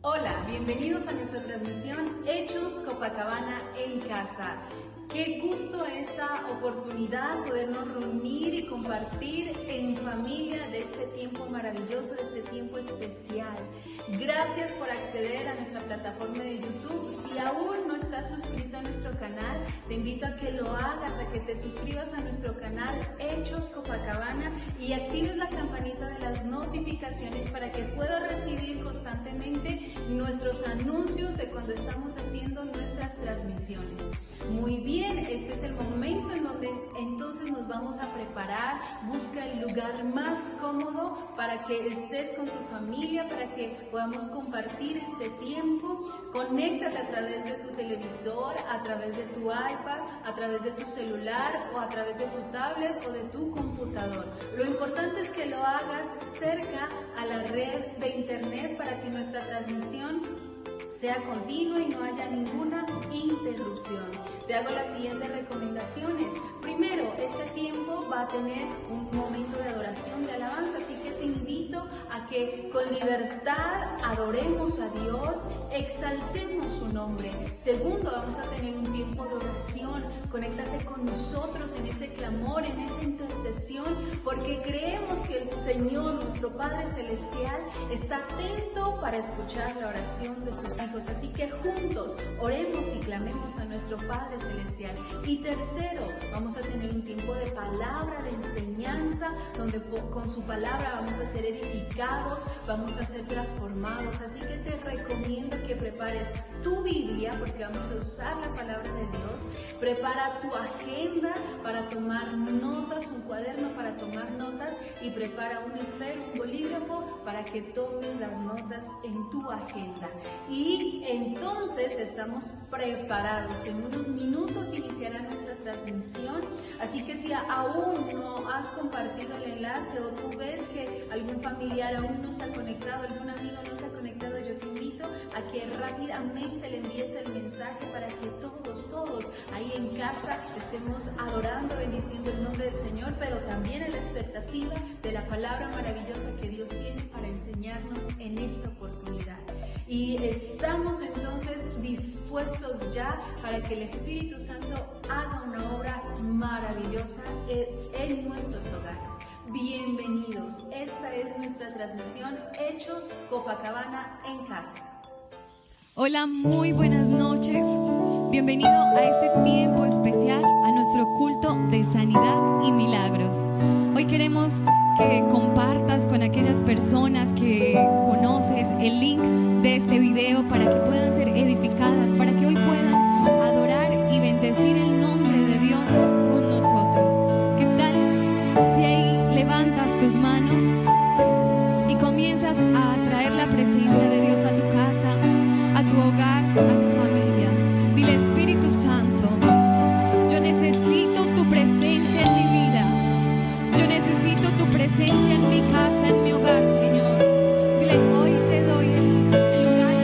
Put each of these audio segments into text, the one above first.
Hola, bienvenidos a nuestra transmisión Hechos Copacabana en Casa. Qué gusto esta oportunidad podernos reunir y compartir en familia de este tiempo maravilloso, de este tiempo especial. Gracias por acceder a nuestra plataforma de YouTube. Si aún no estás suscrito a nuestro canal, te invito a que lo hagas, a que te suscribas a nuestro canal Hechos Copacabana y actives la campanita de las notificaciones para que puedas recibir constantemente nuestros anuncios de cuando estamos haciendo nuestras transmisiones. Muy bien, este es el momento en donde entonces nos vamos a preparar. Busca el lugar más cómodo para que estés con tu familia, para que podamos compartir este tiempo. Conéctate a través de tu televisor, a través de tu iPad, a través de tu celular o a través de tu tablet o de tu computador. Lo importante es que lo hagas cerca a la red de internet para que nuestra transmisión sea continua y no haya ninguna interrupción. Te hago las siguientes recomendaciones. Primero, este tiempo va a tener un momento de adoración, de alabanza, así que te invito a que con libertad adoremos a Dios, exaltemos su nombre. Segundo, vamos a tener un tiempo de oración. Conéctate con nosotros en ese clamor, en esa intercesión, porque creemos que el Señor, nuestro Padre Celestial, está atento para escuchar la oración de sus hijos. Así que juntos oremos y clamemos a nuestro Padre Celestial. Y tercero, vamos a tener un tiempo de palabra, de enseñanza, donde con su palabra vamos a ser edificados, vamos a ser transformados. Así que te recomiendo que prepares tu Biblia, porque vamos a usar la palabra de Dios. Prepara tu agenda para tomar notas, un cuaderno para tomar notas, y prepara un esfero, un bolígrafo para que tomes las notas en tu agenda. Y entonces estamos preparados. En unos minutos iniciará nuestra transmisión, así que si aún no has compartido el enlace o tú ves que algún familiar aún no se ha conectado, algún amigo no se ha conectado, yo te invito a que rápidamente le envíes el mensaje para que todos ahí en casa estemos adorando, bendiciendo el nombre del Señor, pero también en la expectativa de la palabra maravillosa que Dios tiene para enseñarnos en esta oportunidad. Y estamos entonces dispuestos ya para que el Espíritu Santo haga una obra maravillosa en nuestros hogares. Bienvenidos, esta es nuestra transmisión Hechos Copacabana en Casa. Hola, muy buenas noches. Bienvenido a este tiempo especial, a nuestro culto de sanidad y milagros. Hoy queremos que compartas con aquellas personas que conoces el link de este video para que puedan ser edificadas, para que hoy puedan adorar y bendecir el nombre de Dios con nosotros. ¿Qué tal si ahí levantas tus manos y comienzas a traer la presencia de Dios a tu casa, a tu hogar, a tu familia? Dile: Espíritu Santo, yo necesito tu presencia en mi vida. Yo necesito tu presencia en mi casa, en mi hogar, Señor. Dile: hoy te doy el lugar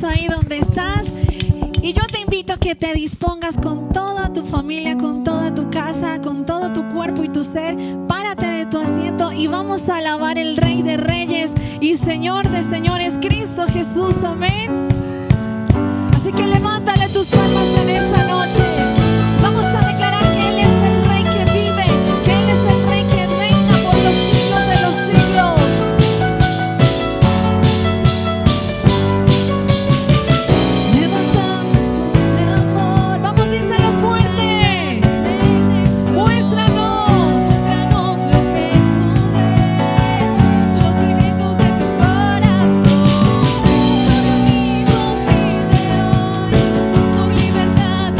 ahí donde estás. Y yo te invito a que te dispongas con toda tu familia, con toda tu casa, con todo tu cuerpo y tu ser. Párate de tu asiento y vamos a alabar al Rey de Reyes y Señor de Señores, Cristo Jesús. Amén. Así que levántale tus palmas en esta noche. Vamos a declarar que Él es el Rey que vive, que Él es el Rey que reina por los siglos de los siglos. Levantamos un clamor. Vamos, díselo fuerte. Muéstranos lo que tú ves, los secretos de tu corazón. Tu amigo pide hoy por libertad.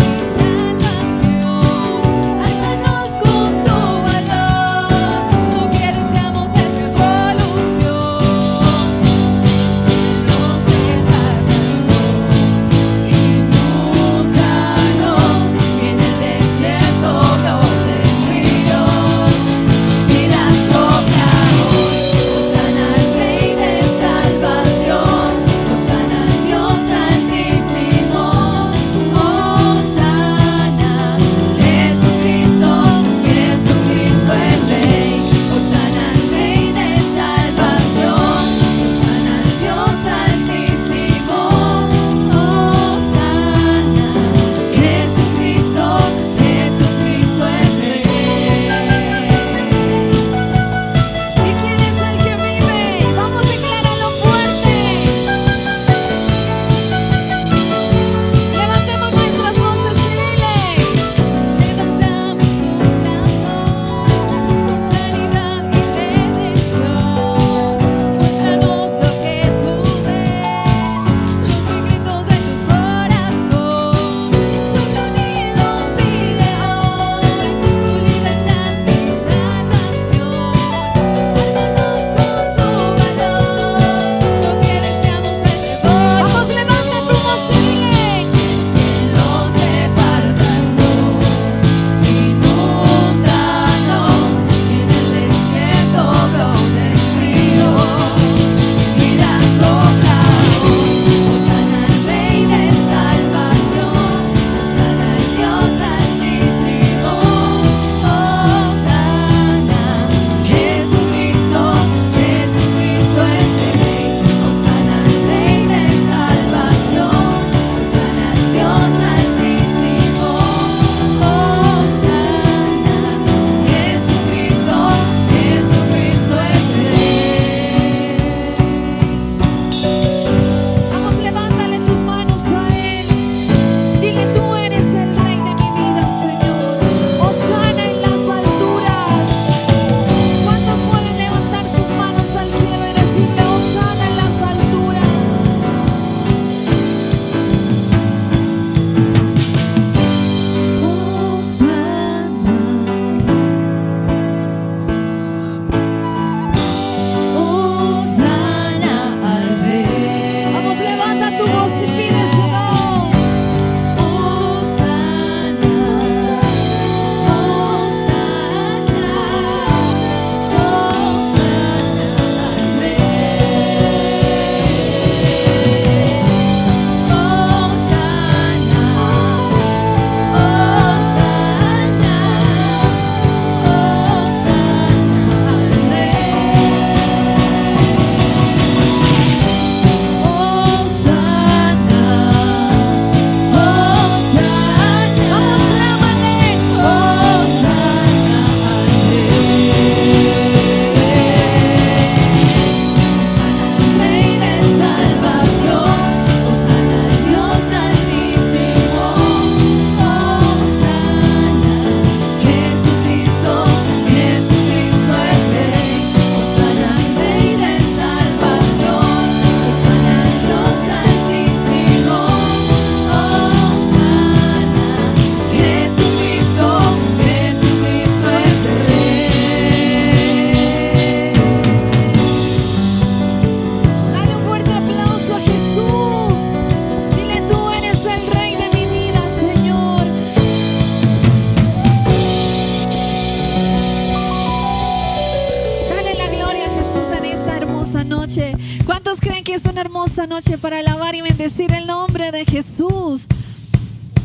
hermosa noche para alabar y bendecir el nombre de Jesús.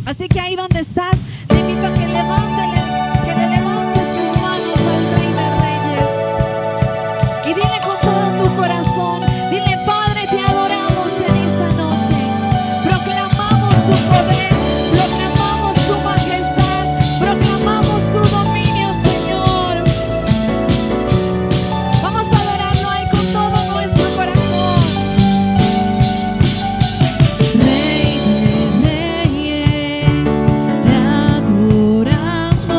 Así que ahí donde estás, te invito a que le levantes tus manos al Rey de Reyes y dile con todo tu corazón, dile: Padre, te adoramos en esta noche, proclamamos tu poder, proclamamos tu majestad, proclamamos tu dominio, Señor. Vamos a adorarlo a Él con todo nuestro corazón. Rey de Reyes, te adoramos.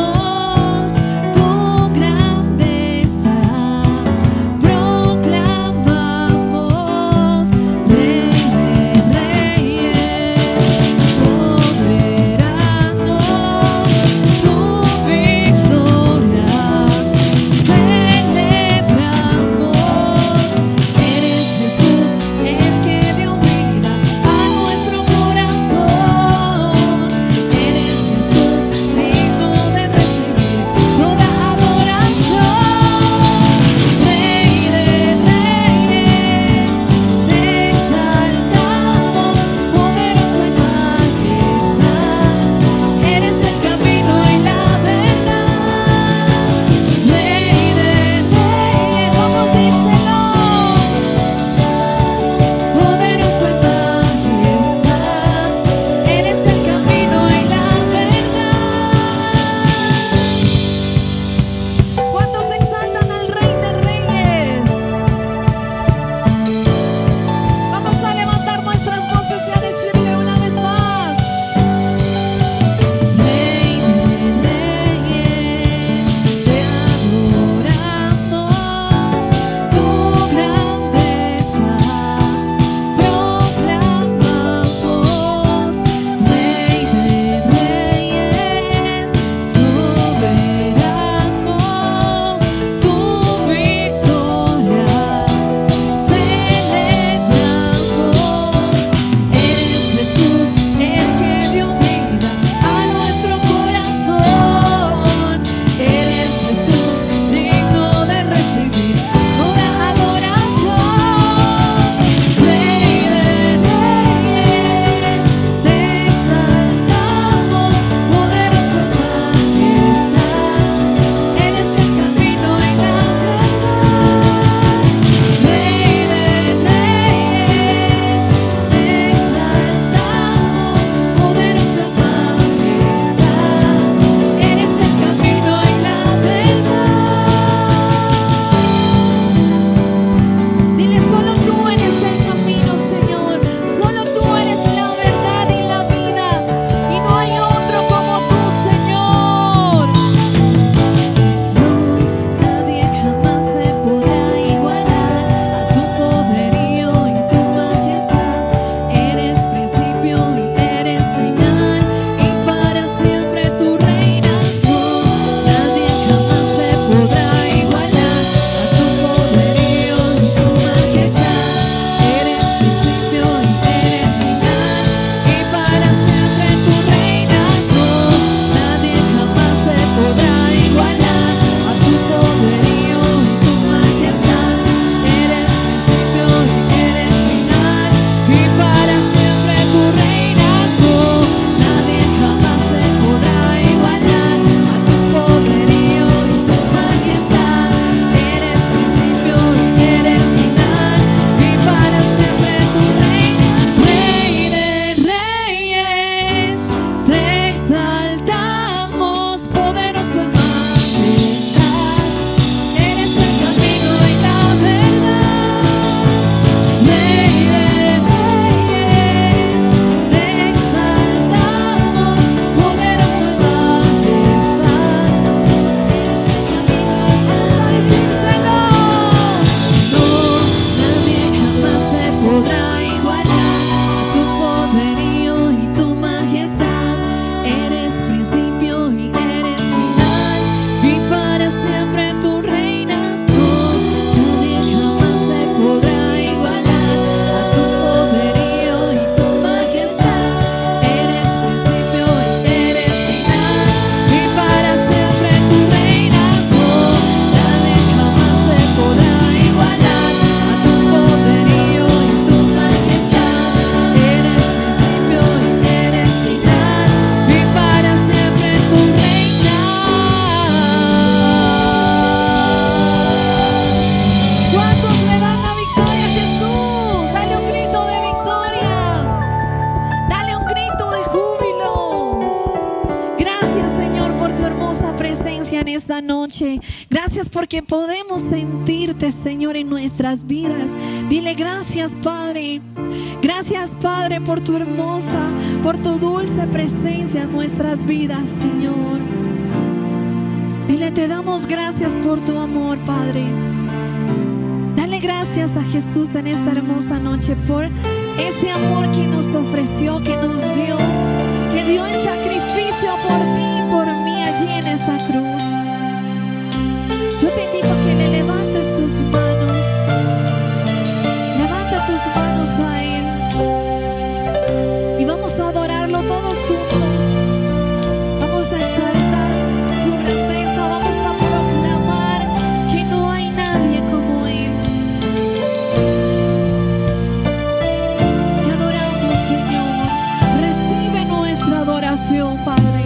noche. Gracias porque podemos sentirte, Señor, en nuestras vidas. Dile gracias, Padre. Gracias, Padre, por tu hermosa, por tu dulce presencia en nuestras vidas, Señor. Dile, te damos gracias por tu amor, Padre. Dale gracias a Jesús en esta hermosa noche por ese amor que nos ofreció, que nos dio, que dio en sacrificio por ti y por mí allí en esa cruz. Yo te invito a que le levantes tus manos. Levanta tus manos a Él. Y vamos a adorarlo todos juntos. Vamos a exaltar su grandeza. Vamos a proclamar que no hay nadie como Él. Te adoramos, Señor. Recibe nuestra adoración, Padre.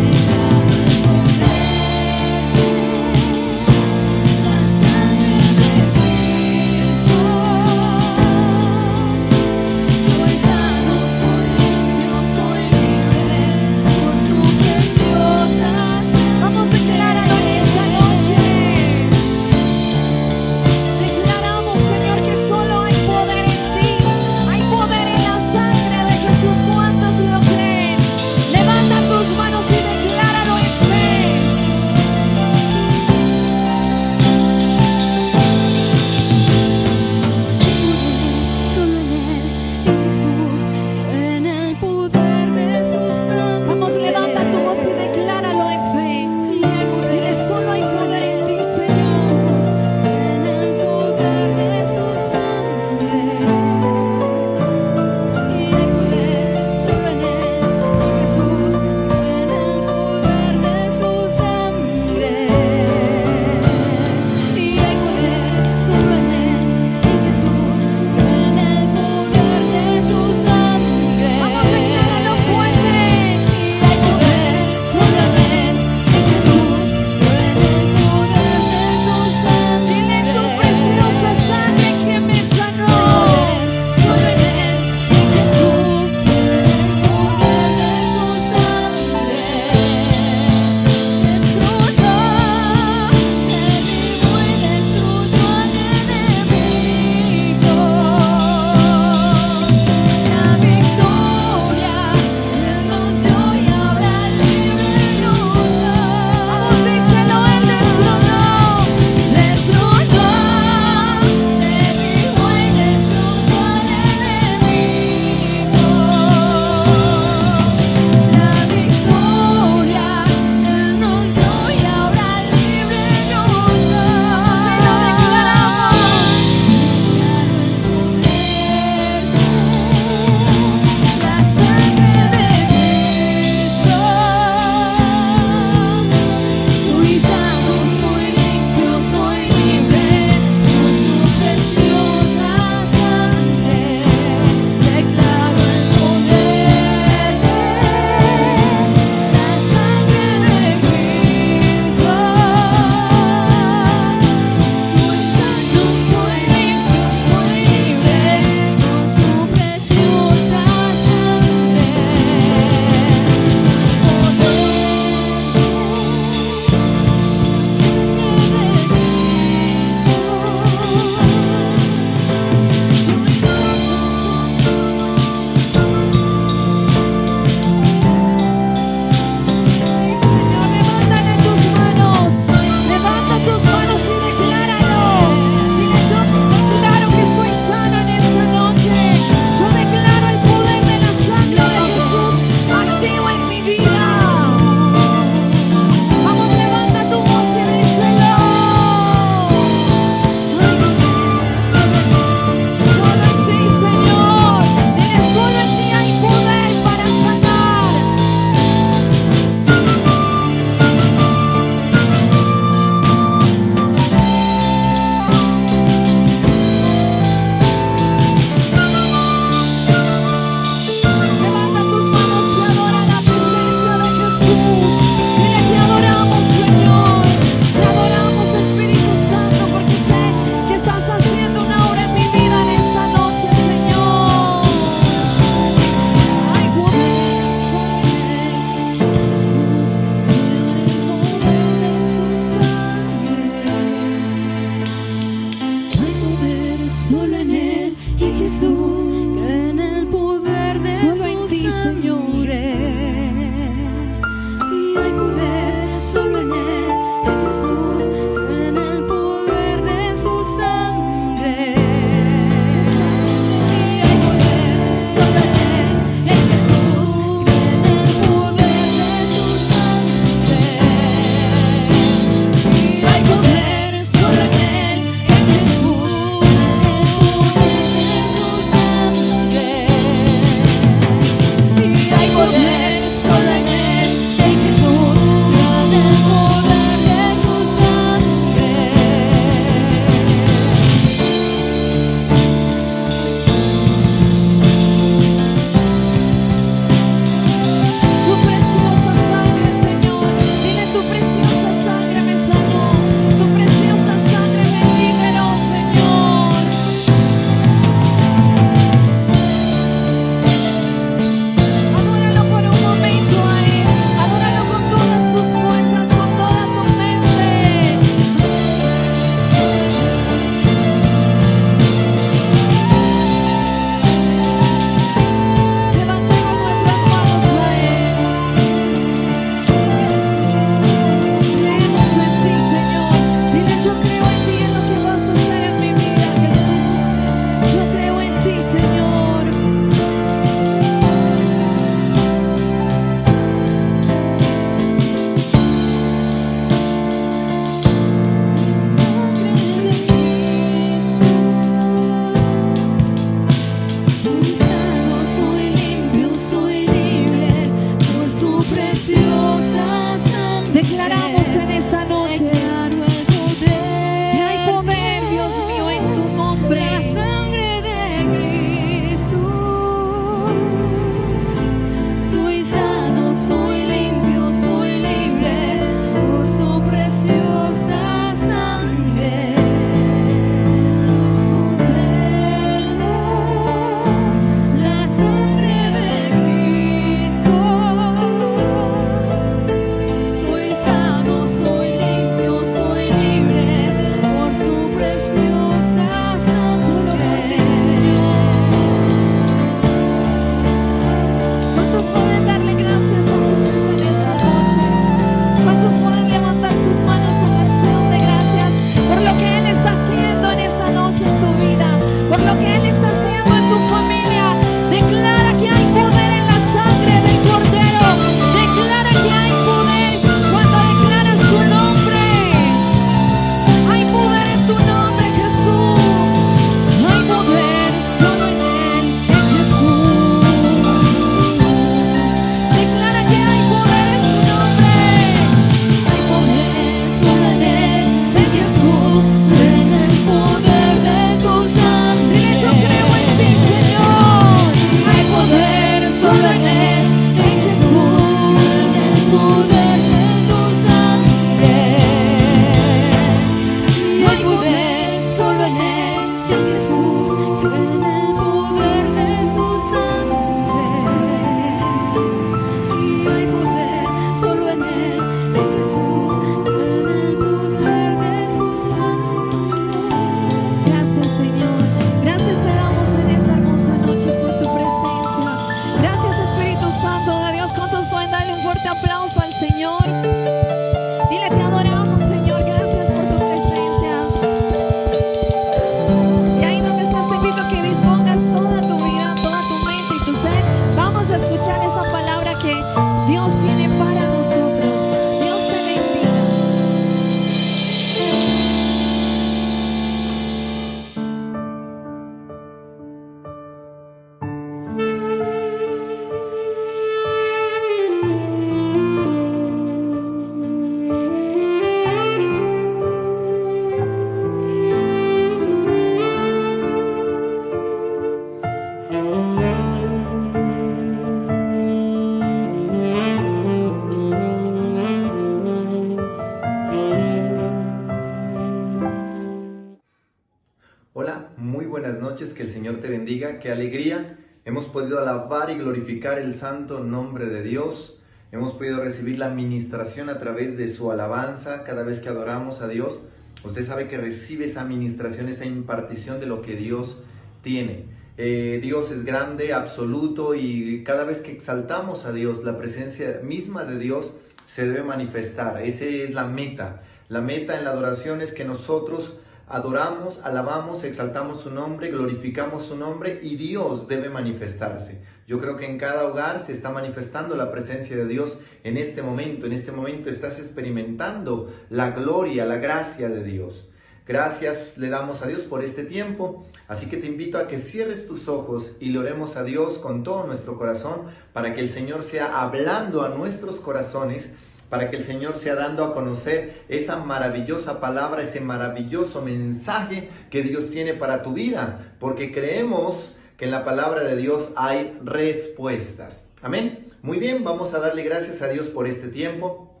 Hola, muy buenas noches, que el Señor te bendiga, qué alegría. Hemos podido alabar y glorificar el santo nombre de Dios. Hemos podido recibir la ministración a través de su alabanza cada vez que adoramos a Dios. Usted sabe que recibe esa ministración, esa impartición de lo que Dios tiene. Dios es grande, absoluto, y cada vez que exaltamos a Dios, la presencia misma de Dios se debe manifestar. Esa es la meta. La meta en la adoración es que nosotros adoramos, alabamos, exaltamos su nombre, glorificamos su nombre y Dios debe manifestarse. Yo creo que en cada hogar se está manifestando la presencia de Dios en este momento. En este momento estás experimentando la gloria, la gracia de Dios. Gracias le damos a Dios por este tiempo. Así que te invito a que cierres tus ojos y le oremos a Dios con todo nuestro corazón para que el Señor sea hablando a nuestros corazones, para que el Señor sea dando a conocer esa maravillosa palabra, ese maravilloso mensaje que Dios tiene para tu vida, porque creemos que en la palabra de Dios hay respuestas. Amén. Muy bien, vamos a darle gracias a Dios por este tiempo.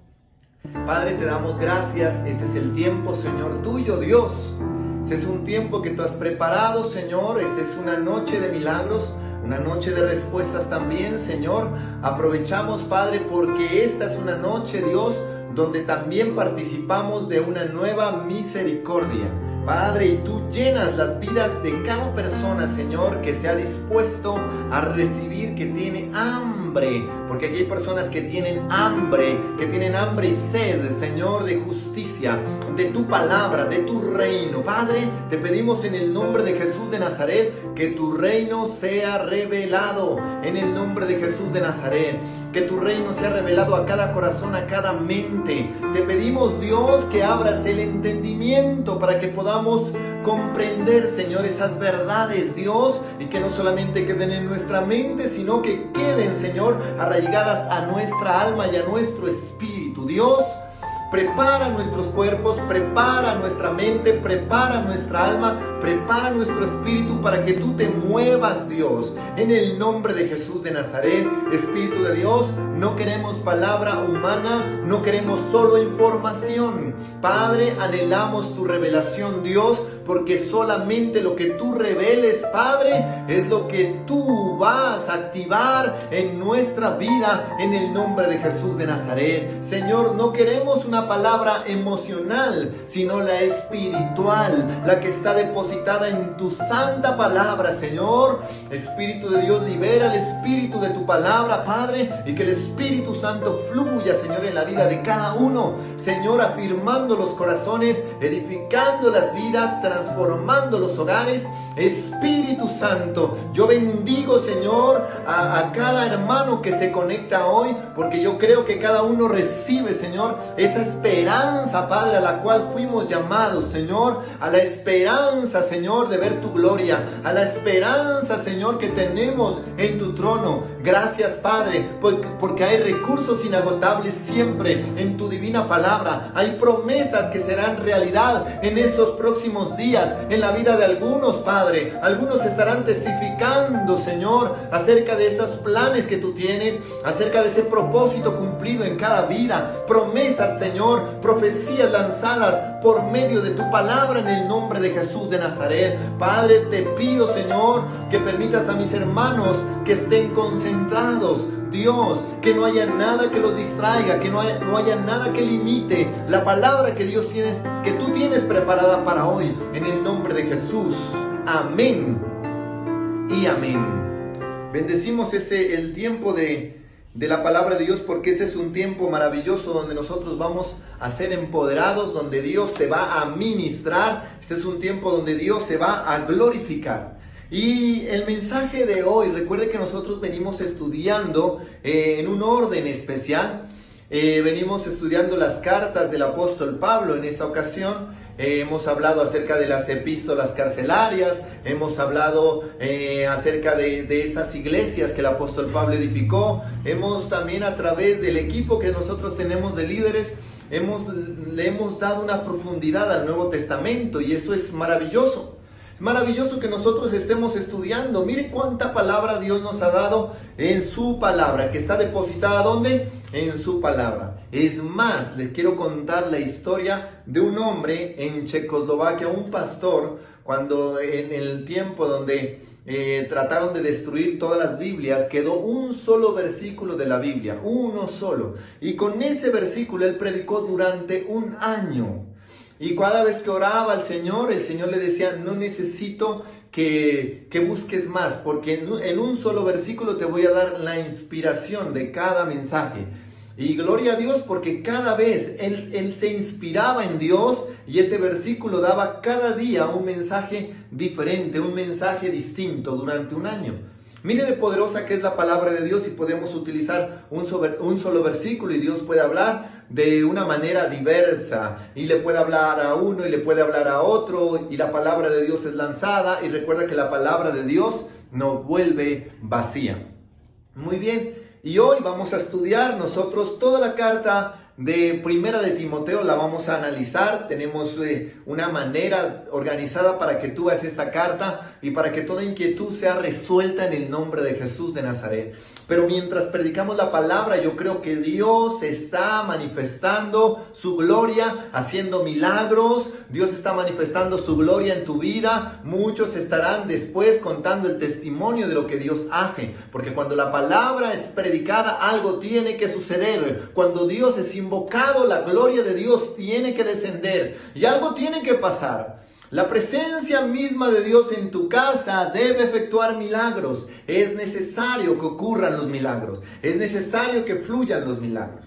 Padre, te damos gracias. Este es el tiempo, Señor, tuyo, Dios. Este es un tiempo que tú has preparado, Señor. Esta es una noche de milagros, una noche de respuestas también, Señor. Aprovechamos, Padre, porque esta es una noche, Dios, donde también participamos de una nueva misericordia. Padre, y tú llenas las vidas de cada persona, Señor, que se ha dispuesto a recibir, que tiene hambre, porque aquí hay personas que tienen hambre y sed, Señor, de justicia, de tu palabra, de tu reino. Padre, te pedimos en el nombre de Jesús de Nazaret que tu reino sea revelado, en el nombre de Jesús de Nazaret. Que tu reino sea revelado a cada corazón, a cada mente. Te pedimos, Dios, que abras el entendimiento para que podamos comprender, Señor, esas verdades, Dios, y que no solamente queden en nuestra mente, sino que queden, Señor, arraigadas a nuestra alma y a nuestro espíritu. Dios, prepara nuestros cuerpos, prepara nuestra mente, prepara nuestra alma, prepara nuestro espíritu para que tú te muevas, Dios. En el nombre de Jesús de Nazaret, Espíritu de Dios, no queremos palabra humana, no queremos solo información. Padre, anhelamos tu revelación, Dios, porque solamente lo que tú reveles, Padre, es lo que tú vas a activar en nuestra vida, en el nombre de Jesús de Nazaret. Señor, no queremos una palabra emocional, sino la espiritual, la que está depositada en tu santa palabra, Señor. Espíritu de Dios, libera el espíritu de tu palabra, Padre, y que el Espíritu Santo fluya, Señor, en la vida de cada uno, Señor, afirmando los corazones, edificando las vidas, transformando los hogares. Espíritu Santo, yo bendigo, Señor, a cada hermano que se conecta hoy, porque yo creo que cada uno recibe, Señor, esa esperanza, Padre, a la cual fuimos llamados, Señor, a la esperanza, Señor, de ver tu gloria, a la esperanza, Señor, que tenemos en tu trono. Gracias, Padre, porque hay recursos inagotables siempre en tu divina palabra. Hay promesas que serán realidad en estos próximos días, en la vida de algunos, Padre. Algunos estarán testificando, Señor, acerca de esos planes que tú tienes, acerca de ese propósito cumplido en cada vida. Promesas, Señor, profecías lanzadas por medio de tu palabra en el nombre de Jesús de Nazaret. Padre, te pido, Señor, que permitas a mis hermanos que estén concentrados, Dios, que no haya nada que los distraiga, que no haya nada que limite la palabra que que tú tienes preparada para hoy, en el nombre de Jesús. Amén y amén. Bendecimos el tiempo de la palabra de Dios, porque ese es un tiempo maravilloso donde nosotros vamos a ser empoderados, donde Dios te va a ministrar. Este es un tiempo donde Dios se va a glorificar. Y el mensaje de hoy, recuerde que nosotros venimos estudiando en un orden especial. Venimos estudiando las cartas del apóstol Pablo. En esta ocasión hemos hablado acerca de las epístolas carcelarias, hemos hablado acerca de esas iglesias que el apóstol Pablo edificó. Hemos también, a través del equipo que nosotros tenemos de líderes, le hemos dado una profundidad al Nuevo Testamento, y eso es maravilloso. Es maravilloso que nosotros estemos estudiando. Mire cuánta palabra Dios nos ha dado en su palabra, que está depositada ¿dónde? en su palabra. Es más, les quiero contar la historia de un hombre en Checoslovaquia, un pastor, cuando en el tiempo donde trataron de destruir todas las Biblias, quedó un solo versículo de la Biblia, uno solo. Y con ese versículo él predicó durante un año. Y cada vez que oraba al Señor, el Señor le decía, no necesito que busques más, porque en un solo versículo te voy a dar la inspiración de cada mensaje. Y gloria a Dios, porque cada vez él se inspiraba en Dios y ese versículo daba cada día un mensaje diferente, un mensaje distinto durante un año. Mire de poderosa que es la palabra de Dios y podemos utilizar un solo versículo y Dios puede hablar de una manera diversa y le puede hablar a uno y le puede hablar a otro y la palabra de Dios es lanzada y recuerda que la palabra de Dios no vuelve vacía. Muy bien. Y hoy vamos a estudiar nosotros toda la carta de Primera de Timoteo, la vamos a analizar. Tenemos una manera organizada para que tú veas esta carta y para que toda inquietud sea resuelta en el nombre de Jesús de Nazaret. Pero mientras predicamos la palabra, yo creo que Dios está manifestando su gloria, haciendo milagros. Dios está manifestando su gloria en tu vida. Muchos estarán después contando el testimonio de lo que Dios hace. Porque cuando la palabra es predicada, algo tiene que suceder. Cuando Dios es invocado, la gloria de Dios tiene que descender. Y algo tiene que pasar. La presencia misma de Dios en tu casa debe efectuar milagros. Es necesario que ocurran los milagros. Es necesario que fluyan los milagros.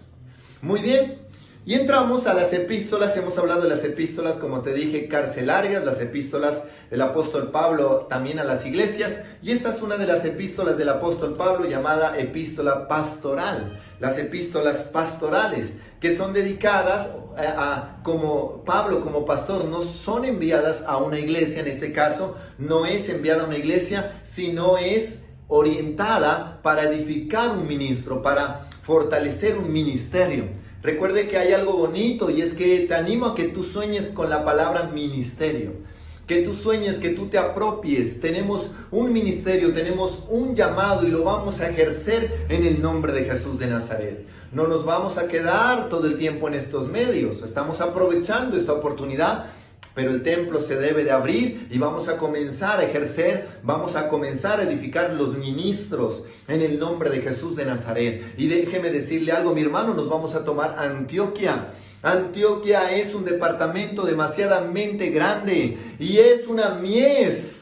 Muy bien. Y entramos a las epístolas. Hemos hablado de las epístolas, como te dije, carcelarias, las epístolas del apóstol Pablo también a las iglesias. Y esta es una de las epístolas del apóstol Pablo llamada epístola pastoral. Las epístolas pastorales, que son dedicadas como Pablo como pastor, no son enviadas a una iglesia. En este caso no es enviada a una iglesia, sino es orientada para edificar un ministro, para fortalecer un ministerio. Recuerde que hay algo bonito y es que te animo a que tú sueñes con la palabra ministerio. Que tú sueñes, que tú te apropies. Tenemos un ministerio, tenemos un llamado y lo vamos a ejercer en el nombre de Jesús de Nazaret. No nos vamos a quedar todo el tiempo en estos medios. Estamos aprovechando esta oportunidad, pero el templo se debe de abrir y vamos a comenzar a ejercer, vamos a comenzar a edificar los ministros en el nombre de Jesús de Nazaret. Y déjeme decirle algo, mi hermano, nos vamos a tomar Antioquia. Antioquia es un departamento demasiadamente grande y es una mies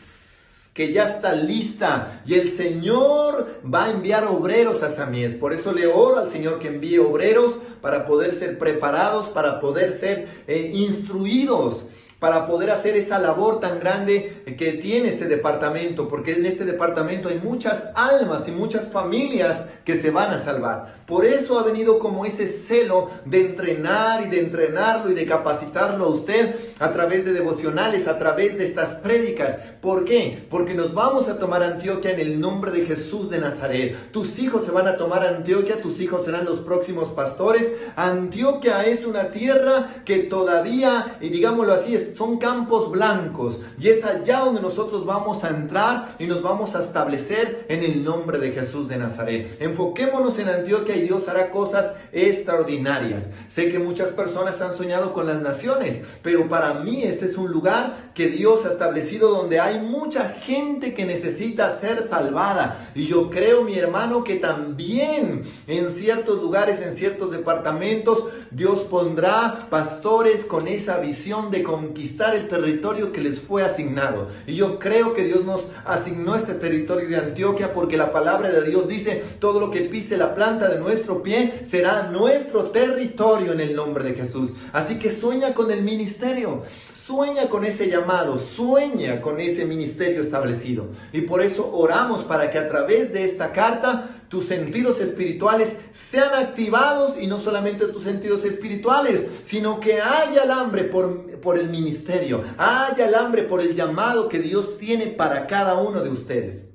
que ya está lista y el Señor va a enviar obreros a esa mies. Por eso le oro al Señor que envíe obreros para poder ser preparados, para poder ser instruidos, para poder hacer esa labor tan grande que tiene este departamento, porque en este departamento hay muchas almas y muchas familias que se van a salvar. Por eso ha venido como ese celo de entrenar y de entrenarlo y de capacitarlo a usted a través de devocionales, a través de estas prédicas. ¿Por qué? Porque nos vamos a tomar Antioquia en el nombre de Jesús de Nazaret. Tus hijos se van a tomar Antioquia, tus hijos serán los próximos pastores. Antioquia es una tierra que todavía, y digámoslo así, son campos blancos. Y es allá donde nosotros vamos a entrar y nos vamos a establecer en el nombre de Jesús de Nazaret. Enfoquémonos en Antioquia y Dios hará cosas extraordinarias. Sé que muchas personas han soñado con las naciones, pero para mí este es un lugar que Dios ha establecido donde hay mucha gente que necesita ser salvada. Y yo creo, mi hermano, que también en ciertos lugares, en ciertos departamentos, Dios pondrá pastores con esa visión de conquistar el territorio que les fue asignado. Y yo creo que Dios nos asignó este territorio de Antioquia porque la palabra de Dios dice, todo lo que pise la planta de nuestro pie será nuestro territorio en el nombre de Jesús. Así que sueña con el ministerio, sueña con ese llamado, sueña con ese ministerio establecido. Y por eso oramos para que a través de esta carta tus sentidos espirituales sean activados, y no solamente tus sentidos espirituales, sino que haya el hambre por el ministerio, haya el hambre por el llamado que Dios tiene para cada uno de ustedes.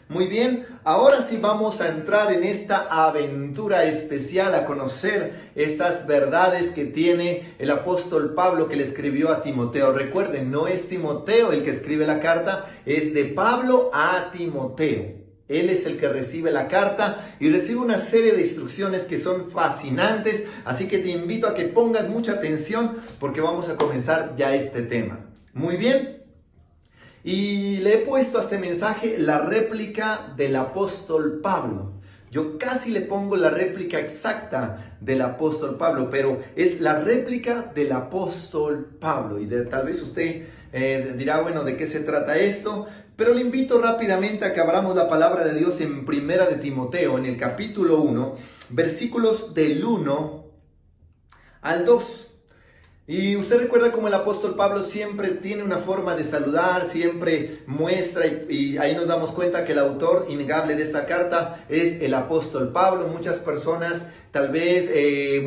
Muy bien, ahora sí vamos a entrar en esta aventura especial a conocer estas verdades que tiene el apóstol Pablo que le escribió a Timoteo. Recuerden, no es Timoteo el que escribe la carta, es de Pablo a Timoteo. Él es el que recibe la carta y recibe una serie de instrucciones que son fascinantes, así que te invito a que pongas mucha atención porque vamos a comenzar ya este tema. Muy bien, y le he puesto a este mensaje la réplica del apóstol Pablo. Yo casi le pongo la réplica exacta del apóstol Pablo, pero es la réplica del apóstol Pablo. Y tal vez usted dirá, bueno, ¿de qué se trata esto? Pero le invito rápidamente a que abramos la palabra de Dios en Primera de Timoteo, en el capítulo 1, versículos del 1 al 2. Y usted recuerda cómo el apóstol Pablo siempre tiene una forma de saludar, siempre muestra, y ahí nos damos cuenta que el autor innegable de esta carta es el apóstol Pablo. Muchas personas, tal vez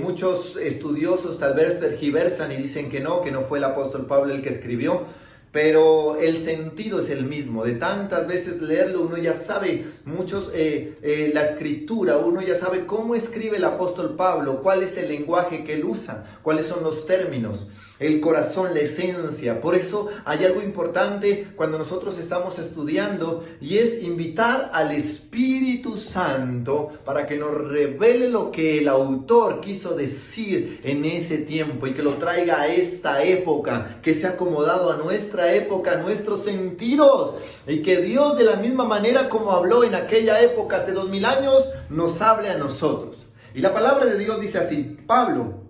muchos estudiosos, tal vez tergiversan y dicen que no fue el apóstol Pablo el que escribió. Pero el sentido es el mismo. De tantas veces leerlo, uno ya sabe la escritura, uno ya sabe cómo escribe el apóstol Pablo, cuál es el lenguaje que él usa, cuáles son los términos, el corazón, la esencia. Por eso hay algo importante cuando nosotros estamos estudiando y es invitar al Espíritu Santo para que nos revele lo que el autor quiso decir en ese tiempo y que lo traiga a esta época, que se ha acomodado a nuestra época, a nuestros sentidos, y que Dios, de la misma manera como habló en aquella época hace 2000 años, nos hable a nosotros. Y la palabra de Dios dice así: Pablo,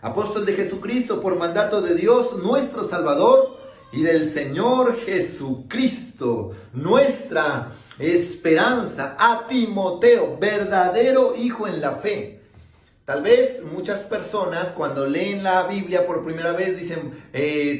apóstol de Jesucristo por mandato de Dios nuestro Salvador y del Señor Jesucristo, nuestra esperanza, a Timoteo, verdadero hijo en la fe. Tal vez muchas personas cuando leen la Biblia por primera vez dicen,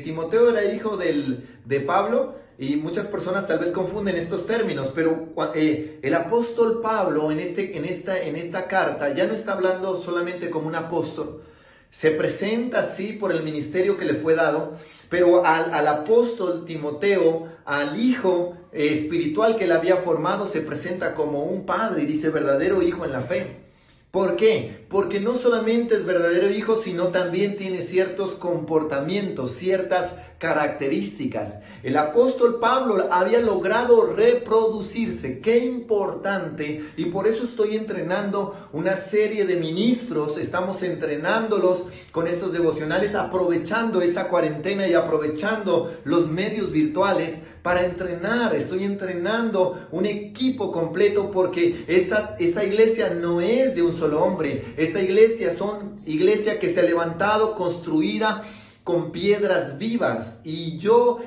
Timoteo era hijo de Pablo, y muchas personas tal vez confunden estos términos, pero el apóstol Pablo en esta carta ya no está hablando solamente como un apóstol. Se presenta así por el ministerio que le fue dado, pero al apóstol Timoteo, al hijo espiritual que le había formado, se presenta como un padre y dice verdadero hijo en la fe. ¿Por qué? Porque no solamente es verdadero hijo, sino también tiene ciertos comportamientos, ciertas características. El apóstol Pablo había logrado reproducirse. ¡Qué importante! Y por eso estoy entrenando una serie de ministros. Estamos entrenándolos con estos devocionales, aprovechando esa cuarentena y aprovechando los medios virtuales para entrenar. Estoy entrenando un equipo completo porque esta iglesia no es de un solo hombre. Esta iglesia iglesia que se ha levantado, construida con piedras vivas, y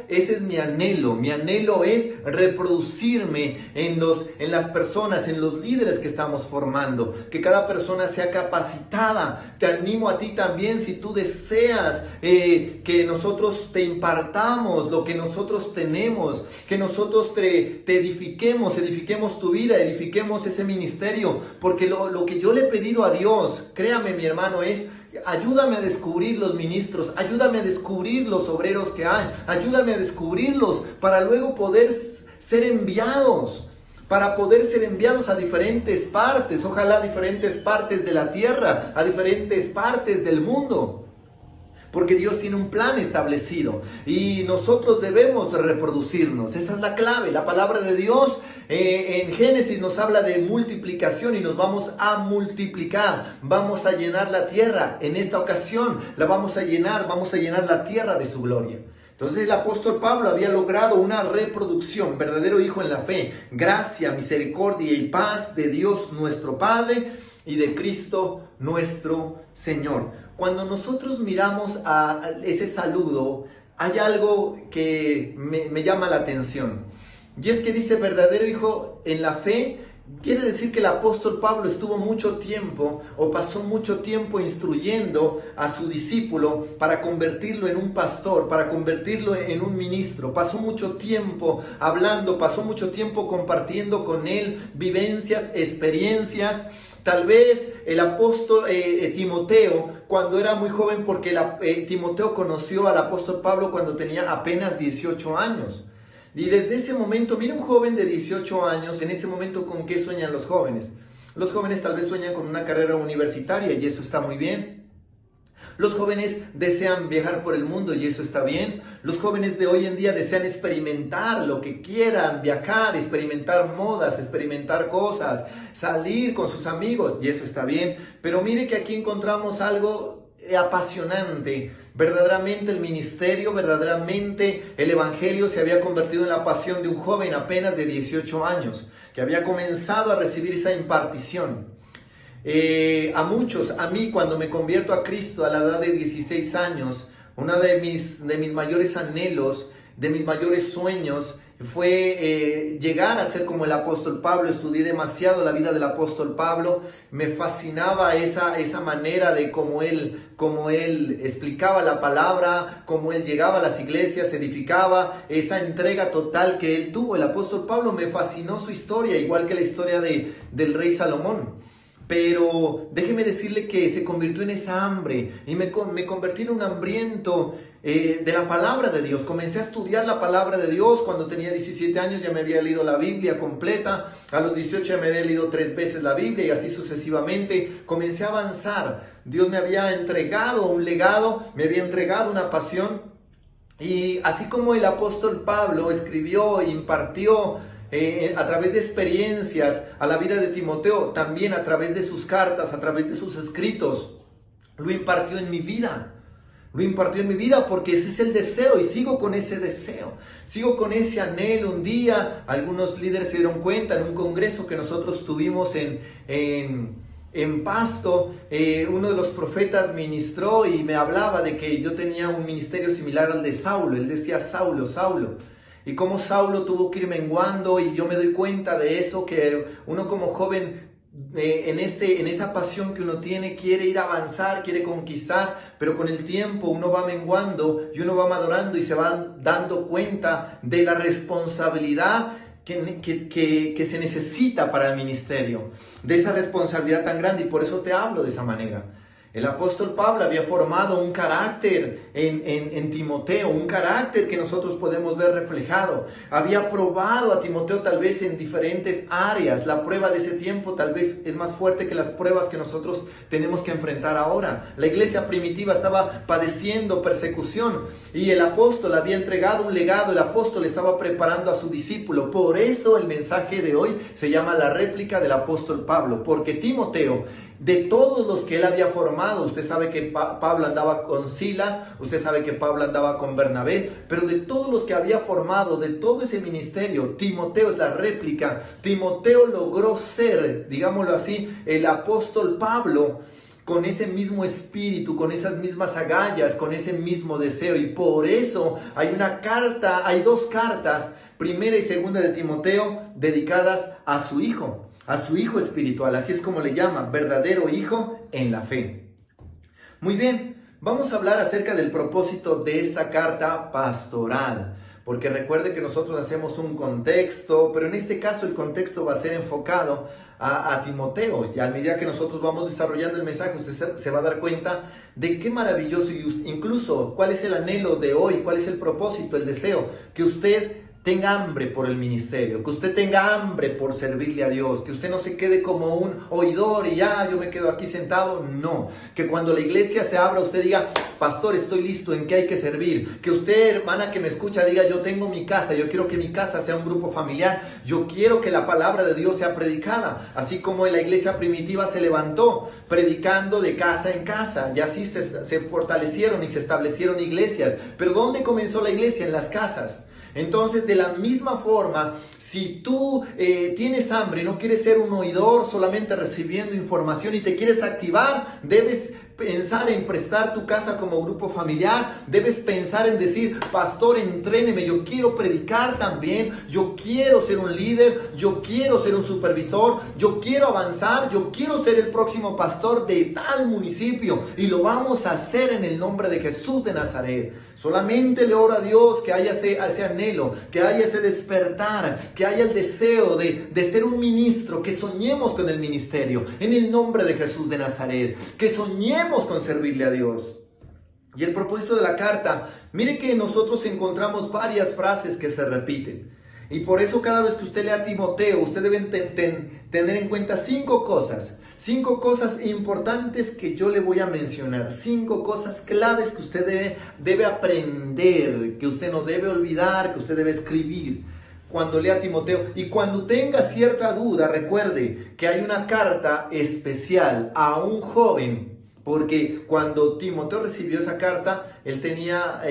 ese es mi anhelo. Mi anhelo es reproducirme en las personas, en los líderes que estamos formando, que cada persona sea capacitada. Te animo a ti también, si tú deseas que nosotros te impartamos lo que nosotros tenemos, que nosotros te edifiquemos tu vida, edifiquemos ese ministerio, porque lo que yo le he pedido a Dios, créame mi hermano, es: ayúdame a descubrir los ministros, ayúdame a descubrir los obreros que hay, ayúdame a descubrirlos para luego poder ser enviados, a diferentes partes, ojalá a diferentes partes de la tierra, a diferentes partes del mundo. Porque Dios tiene un plan establecido y nosotros debemos de reproducirnos. Esa es la clave. La palabra de Dios en Génesis nos habla de multiplicación y nos vamos a multiplicar. Vamos a llenar la tierra. En esta ocasión vamos a llenar la tierra de su gloria. Entonces el apóstol Pablo había logrado una reproducción, verdadero hijo en la fe, gracia, misericordia y paz de Dios nuestro Padre y de Cristo nuestro Señor. Cuando nosotros miramos a ese saludo, hay algo que me llama la atención. Y es que dice verdadero hijo en la fe. Quiere decir que el apóstol Pablo estuvo mucho tiempo o pasó mucho tiempo instruyendo a su discípulo para convertirlo en un pastor, para convertirlo en un ministro. Pasó mucho tiempo hablando, pasó mucho tiempo compartiendo con él vivencias, experiencias. Tal vez el apóstol Timoteo, cuando era muy joven, porque Timoteo conoció al apóstol Pablo cuando tenía apenas 18 años. Y desde ese momento, mira, un joven de 18 años, en ese momento, ¿con qué sueñan los jóvenes? Los jóvenes tal vez sueñan con una carrera universitaria y eso está muy bien. Los jóvenes desean viajar por el mundo y eso está bien. Los jóvenes de hoy en día desean experimentar lo que quieran, viajar, experimentar modas, experimentar cosas, salir con sus amigos y eso está bien. Pero mire que aquí encontramos algo apasionante. Verdaderamente el ministerio, verdaderamente el evangelio se había convertido en la pasión de un joven apenas de 18 años, que había comenzado a recibir esa impartición. A muchos, a mí cuando me convierto a Cristo a la edad de 16 años, uno de mis mayores anhelos, de mis mayores sueños fue llegar a ser como el apóstol Pablo. Estudié demasiado la vida del apóstol Pablo, me fascinaba esa manera de cómo él explicaba la palabra, cómo él llegaba a las iglesias, edificaba, esa entrega total que él tuvo. El apóstol Pablo, me fascinó su historia, igual que la historia del rey Salomón. Pero déjeme decirle que se convirtió en esa hambre y me convertí en un hambriento de la palabra de Dios. Comencé a estudiar la palabra de Dios. Cuando tenía 17 años ya me había leído la Biblia completa. A los 18 ya me había leído 3 veces la Biblia y así sucesivamente. Comencé a avanzar. Dios me había entregado un legado, me había entregado una pasión. Y así como el apóstol Pablo escribió e impartió a través de experiencias a la vida de Timoteo, también a través de sus cartas, a través de sus escritos, lo impartió en mi vida. Lo impartió en mi vida porque ese es el deseo y sigo con ese deseo, sigo con ese anhelo. Un día algunos líderes se dieron cuenta en un congreso que nosotros tuvimos en Pasto, uno de los profetas ministró y me hablaba de que yo tenía un ministerio similar al de Saulo. Él decía Saulo, Saulo. Y cómo Saulo tuvo que ir menguando, y yo me doy cuenta de eso, que uno como joven en esa pasión que uno tiene, quiere ir a avanzar, quiere conquistar, pero con el tiempo uno va menguando y uno va madurando y se va dando cuenta de la responsabilidad que se necesita para el ministerio, de esa responsabilidad tan grande, y por eso te hablo de esa manera. El apóstol Pablo había formado un carácter en Timoteo, un carácter que nosotros podemos ver reflejado. Había probado a Timoteo tal vez en diferentes áreas. La prueba de ese tiempo tal vez es más fuerte que las pruebas que nosotros tenemos que enfrentar ahora. La iglesia primitiva estaba padeciendo persecución y el apóstol había entregado un legado. El apóstol estaba preparando a su discípulo. Por eso el mensaje de hoy se llama la réplica del apóstol Pablo, porque Timoteo, de todos los que él había formado, usted sabe que Pablo andaba con Silas, usted sabe que Pablo andaba con Bernabé, pero de todos los que había formado, de todo ese ministerio, Timoteo es la réplica. Timoteo logró ser, digámoslo así, el apóstol Pablo, con ese mismo espíritu, con esas mismas agallas, con ese mismo deseo. Y por eso hay 2 cartas, primera y segunda de Timoteo, dedicadas a su hijo espiritual, así es como le llama, verdadero hijo en la fe. Muy bien, vamos a hablar acerca del propósito de esta carta pastoral, porque recuerde que nosotros hacemos un contexto, pero en este caso el contexto va a ser enfocado a Timoteo, y a medida que nosotros vamos desarrollando el mensaje, usted se va a dar cuenta de qué maravilloso, y incluso cuál es el anhelo de hoy, cuál es el propósito, el deseo, que usted tenga hambre por el ministerio, que usted tenga hambre por servirle a Dios, que usted no se quede como un oidor y ya yo me quedo aquí sentado. No, que cuando la iglesia se abra usted diga, pastor, estoy listo, ¿en qué hay que servir? Que usted, hermana que me escucha, diga, yo tengo mi casa, yo quiero que mi casa sea un grupo familiar, yo quiero que la palabra de Dios sea predicada, así como en la iglesia primitiva se levantó predicando de casa en casa, y así se fortalecieron y se establecieron iglesias. Pero ¿dónde comenzó la iglesia? En las casas. Entonces, de la misma forma, si tú tienes hambre y no quieres ser un oidor solamente recibiendo información y te quieres activar, debes pensar en prestar tu casa como grupo familiar. Debes pensar en decir, pastor, entréneme, yo quiero predicar también, yo quiero ser un líder, yo quiero ser un supervisor, yo quiero avanzar, yo quiero ser el próximo pastor de tal municipio, y lo vamos a hacer en el nombre de Jesús de Nazaret. Solamente le oro a Dios que haya ese anhelo, que haya ese despertar, que haya el deseo de ser un ministro, que soñemos con el ministerio en el nombre de Jesús de Nazaret, que soñemos con servirle a Dios. Y el propósito de la carta, mire que nosotros encontramos varias frases que se repiten. Y por eso cada vez que usted lea a Timoteo, usted debe tener en cuenta 5 cosas. 5 cosas importantes que yo le voy a mencionar. 5 cosas claves que usted debe aprender, que usted no debe olvidar, que usted debe escribir cuando lea a Timoteo. Y cuando tenga cierta duda, recuerde que hay una carta especial a un joven. Porque cuando Timoteo recibió esa carta, él tenía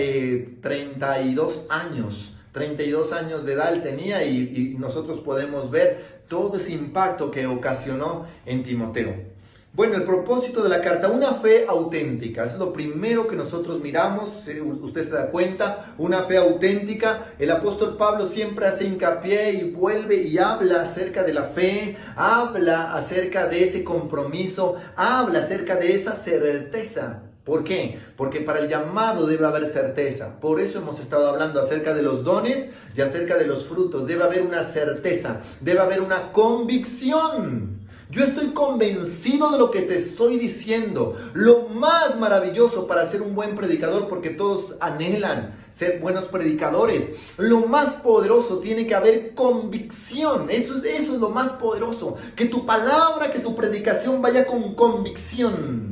32 años. 32 años de edad él tenía y nosotros podemos ver todo ese impacto que ocasionó en Timoteo. Bueno, el propósito de la carta, una fe auténtica, es lo primero que nosotros miramos, usted se da cuenta, una fe auténtica. El apóstol Pablo siempre hace hincapié y vuelve y habla acerca de la fe, habla acerca de ese compromiso, habla acerca de esa certeza. ¿Por qué? Porque para el llamado debe haber certeza. Por eso hemos estado hablando acerca de los dones y acerca de los frutos. Debe haber una certeza, debe haber una convicción. Yo estoy convencido de lo que te estoy diciendo. Lo más maravilloso para ser un buen predicador, porque todos anhelan ser buenos predicadores. Lo más poderoso, tiene que haber convicción. Eso es lo más poderoso. Que tu palabra, que tu predicación vaya con convicción.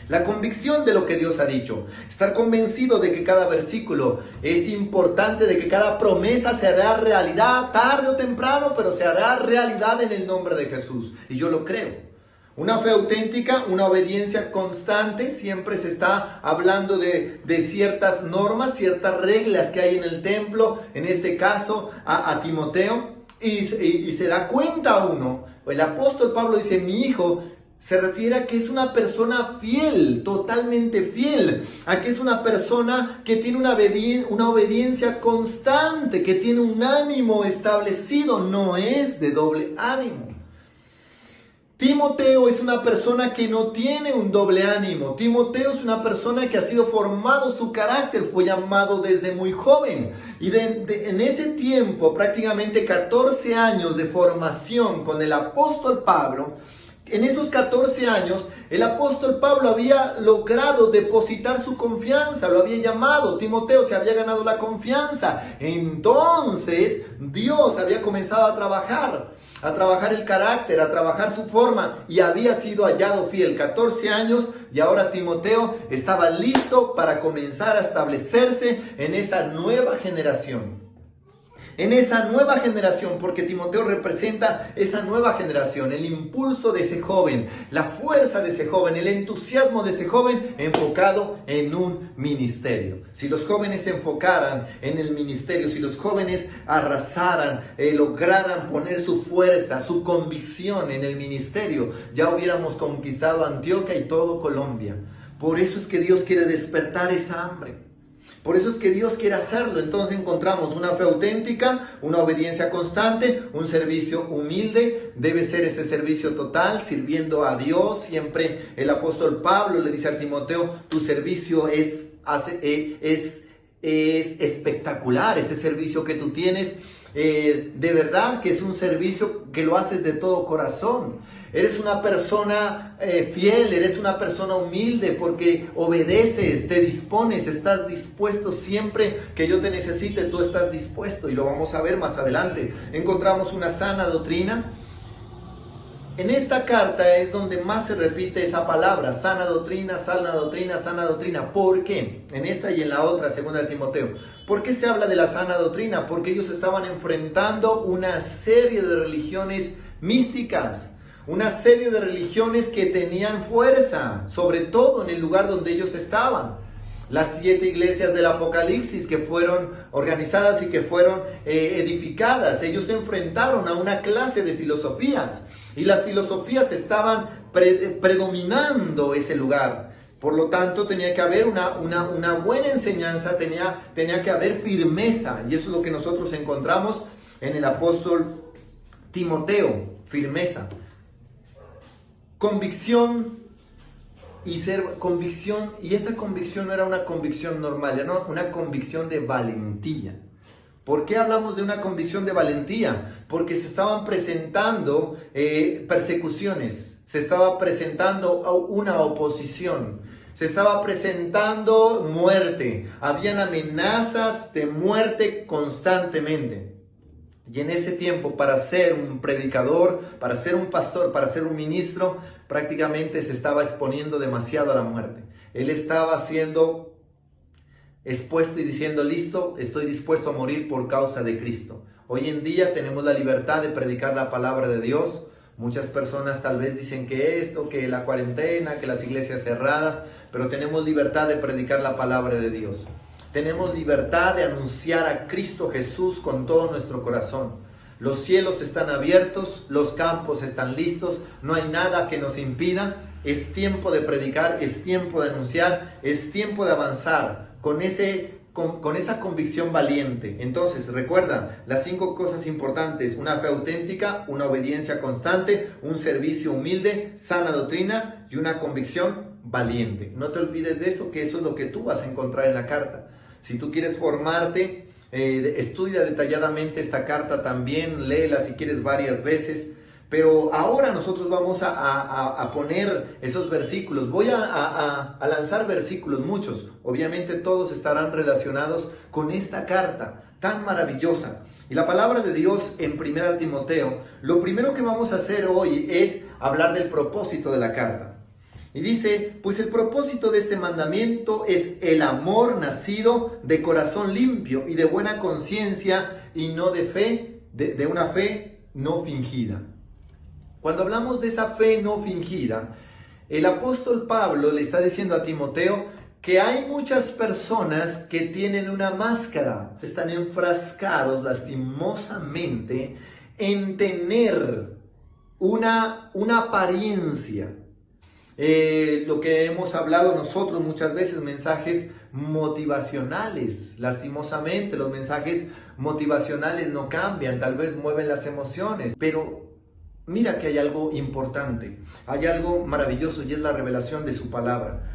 La convicción de lo que Dios ha dicho. Estar convencido de que cada versículo es importante, de que cada promesa se hará realidad tarde o temprano, pero se hará realidad en el nombre de Jesús. Y yo lo creo. Una fe auténtica, una obediencia constante. Siempre se está hablando de ciertas normas, ciertas reglas que hay en el templo. En este caso, a Timoteo. Y se da cuenta uno. El apóstol Pablo dice, mi hijo, se refiere a que es una persona fiel, totalmente fiel, a que es una persona que tiene una obediencia constante, que tiene un ánimo establecido, no es de doble ánimo. Timoteo es una persona que no tiene un doble ánimo. Timoteo es una persona que ha sido formado, su carácter fue llamado desde muy joven. Y en ese tiempo, prácticamente 14 años de formación con el apóstol Pablo, en esos 14 años, el apóstol Pablo había logrado depositar su confianza, lo había llamado, Timoteo se había ganado la confianza. Entonces, Dios había comenzado a trabajar el carácter, a trabajar su forma y había sido hallado fiel. 14 años y ahora Timoteo estaba listo para comenzar a establecerse en esa nueva generación. En esa nueva generación, porque Timoteo representa esa nueva generación, el impulso de ese joven, la fuerza de ese joven, el entusiasmo de ese joven enfocado en un ministerio. Si los jóvenes se enfocaran en el ministerio, si los jóvenes arrasaran, lograran poner su fuerza, su convicción en el ministerio, ya hubiéramos conquistado Antioquia y todo Colombia. Por eso es que Dios quiere despertar esa hambre. Por eso es que Dios quiere hacerlo. Entonces encontramos una fe auténtica, una obediencia constante, un servicio humilde. Debe ser ese servicio total, sirviendo a Dios. Siempre el apóstol Pablo le dice a Timoteo, tu servicio es espectacular. Ese servicio que tú tienes, de verdad que es un servicio que lo haces de todo corazón. Eres una persona fiel, eres una persona humilde porque obedeces, te dispones, estás dispuesto siempre que yo te necesite, tú estás dispuesto y lo vamos a ver más adelante. Encontramos una sana doctrina. En esta carta es donde más se repite esa palabra, sana doctrina, sana doctrina, sana doctrina. ¿Por qué? En esta y en la otra, segunda de Timoteo. ¿Por qué se habla de la sana doctrina? Porque ellos estaban enfrentando una serie de religiones místicas. Una serie de religiones que tenían fuerza, sobre todo en el lugar donde ellos estaban. Las 7 iglesias del Apocalipsis que fueron organizadas y que fueron edificadas. Ellos se enfrentaron a una clase de filosofías. Y las filosofías estaban predominando ese lugar. Por lo tanto, tenía que haber una buena enseñanza, tenía que haber firmeza. Y eso es lo que nosotros encontramos en el apóstol Timoteo, firmeza. Convicción y esta convicción no era una convicción normal, era una convicción de valentía. ¿Por qué hablamos de una convicción de valentía? Porque se estaban presentando persecuciones, se estaba presentando una oposición, se estaba presentando muerte, habían amenazas de muerte constantemente. Y en ese tiempo, para ser un predicador, para ser un pastor, para ser un ministro, prácticamente se estaba exponiendo demasiado a la muerte. Él estaba siendo expuesto y diciendo, listo, estoy dispuesto a morir por causa de Cristo. Hoy en día tenemos la libertad de predicar la palabra de Dios. Muchas personas tal vez dicen que esto, que la cuarentena, que las iglesias cerradas, pero tenemos libertad de predicar la palabra de Dios. Tenemos libertad de anunciar a Cristo Jesús con todo nuestro corazón. Los cielos están abiertos, los campos están listos, no hay nada que nos impida. Es tiempo de predicar, es tiempo de anunciar, es tiempo de avanzar con esa convicción valiente. Entonces, recuerda las 5 cosas importantes: una fe auténtica, una obediencia constante, un servicio humilde, sana doctrina y una convicción valiente. No te olvides de eso, que eso es lo que tú vas a encontrar en la carta. Si tú quieres formarte, estudia detalladamente esta carta también, léela si quieres varias veces. Pero ahora nosotros vamos a poner esos versículos. Voy a lanzar versículos, muchos. Obviamente todos estarán relacionados con esta carta tan maravillosa. Y la palabra de Dios en 1 Timoteo, lo primero que vamos a hacer hoy es hablar del propósito de la carta. Y dice, pues el propósito de este mandamiento es el amor nacido de corazón limpio y de buena conciencia y no de fe, de una fe no fingida. Cuando hablamos de esa fe no fingida, el apóstol Pablo le está diciendo a Timoteo que hay muchas personas que tienen una máscara, están enfrascados lastimosamente en tener una apariencia. Lo que hemos hablado nosotros muchas veces, mensajes motivacionales. Lastimosamente los mensajes motivacionales no cambian, tal vez mueven las emociones, pero mira que hay algo importante, hay algo maravilloso y es la revelación de su palabra.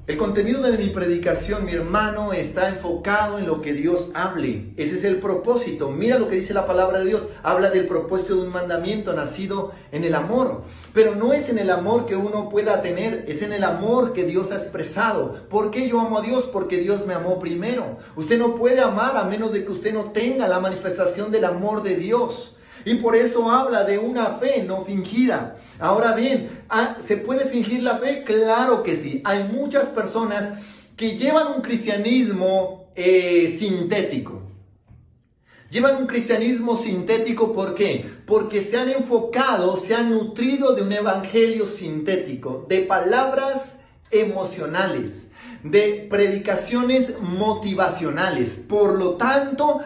El contenido de mi predicación, mi hermano, está enfocado en lo que Dios hable. Ese es el propósito. Mira lo que dice la palabra de Dios. Habla del propósito de un mandamiento nacido en el amor. Pero no es en el amor que uno pueda tener, es en el amor que Dios ha expresado. ¿Por qué yo amo a Dios? Porque Dios me amó primero. Usted no puede amar a menos de que usted no tenga la manifestación del amor de Dios. Y por eso habla de una fe no fingida. Ahora bien, ¿se puede fingir la fe? Claro que sí. Hay muchas personas que llevan un cristianismo sintético. Llevan un cristianismo sintético, ¿por qué? Porque se han enfocado, se han nutrido de un evangelio sintético, de palabras emocionales, de predicaciones motivacionales. Por lo tanto,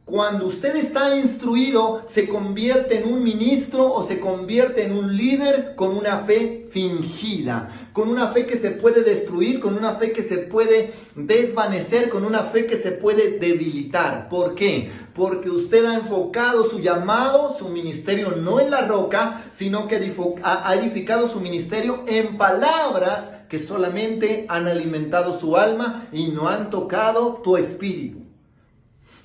cuando usted está instruido, se convierte en un ministro o se convierte en un líder con una fe fingida, con una fe que se puede destruir, con una fe que se puede desvanecer, con una fe que se puede debilitar. ¿Por qué? Porque usted ha enfocado su llamado, su ministerio no en la roca, sino que ha edificado su ministerio en palabras que solamente han alimentado su alma y no han tocado tu espíritu.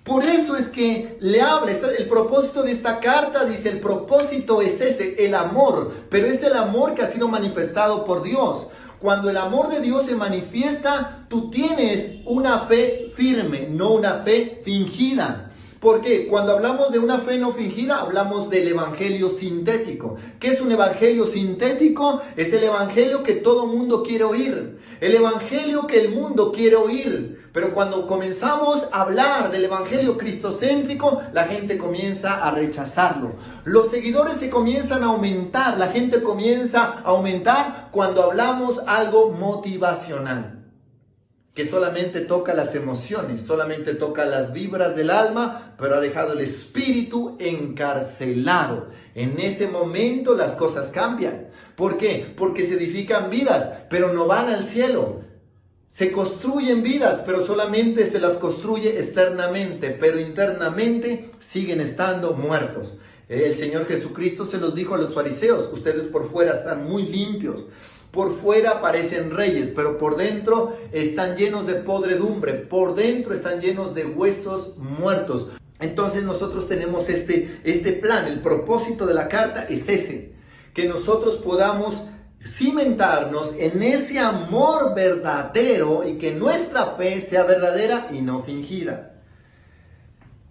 Por eso es que le habla, el propósito de esta carta, dice, el propósito es ese, el amor, pero es el amor que ha sido manifestado por Dios. Cuando el amor de Dios se manifiesta, tú tienes una fe firme, no una fe fingida. ¿Por qué? Cuando hablamos de una fe no fingida, hablamos del evangelio sintético. ¿Qué es un evangelio sintético? Es el evangelio que todo mundo quiere oír. El evangelio que el mundo quiere oír. Pero cuando comenzamos a hablar del evangelio cristocéntrico, la gente comienza a rechazarlo. Los seguidores se comienzan a aumentar, la gente comienza a aumentar cuando hablamos algo motivacional, que solamente toca las emociones, solamente toca las vibras del alma, pero ha dejado el espíritu encarcelado. En ese momento las cosas cambian. ¿Por qué? Porque se edifican vidas, pero no van al cielo. Se construyen vidas, pero solamente se las construye externamente, pero internamente siguen estando muertos. El Señor Jesucristo se los dijo a los fariseos: ustedes por fuera están muy limpios. Por fuera parecen reyes, pero por dentro están llenos de podredumbre, por dentro están llenos de huesos muertos. Entonces nosotros tenemos este plan, el propósito de la carta es ese, que nosotros podamos cimentarnos en ese amor verdadero y que nuestra fe sea verdadera y no fingida.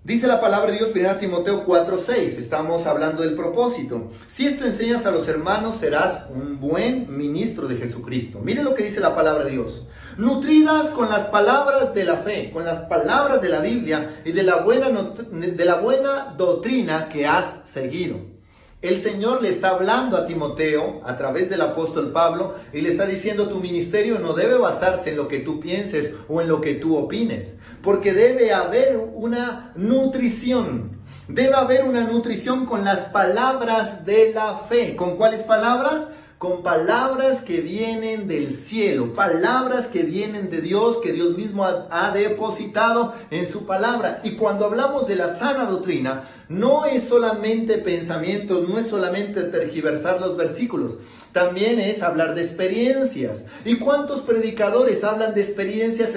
Dice la palabra de Dios, 1 Timoteo 4:6, estamos hablando del propósito. Si esto enseñas a los hermanos, serás un buen ministro de Jesucristo. Mire lo que dice la palabra de Dios. Nutridas con las palabras de la fe, con las palabras de la Biblia y de la buena doctrina que has seguido. El Señor le está hablando a Timoteo a través del apóstol Pablo y le está diciendo: tu ministerio no debe basarse en lo que tú pienses o en lo que tú opines, porque debe haber una nutrición. Debe haber una nutrición con las palabras de la fe. ¿Con cuáles palabras? Con palabras que vienen del cielo, palabras que vienen de Dios, que Dios mismo ha depositado en su palabra. Y cuando hablamos de la sana doctrina, no es solamente pensamientos, no es solamente tergiversar los versículos, también es hablar de experiencias. ¿Y cuántos predicadores hablan de experiencias?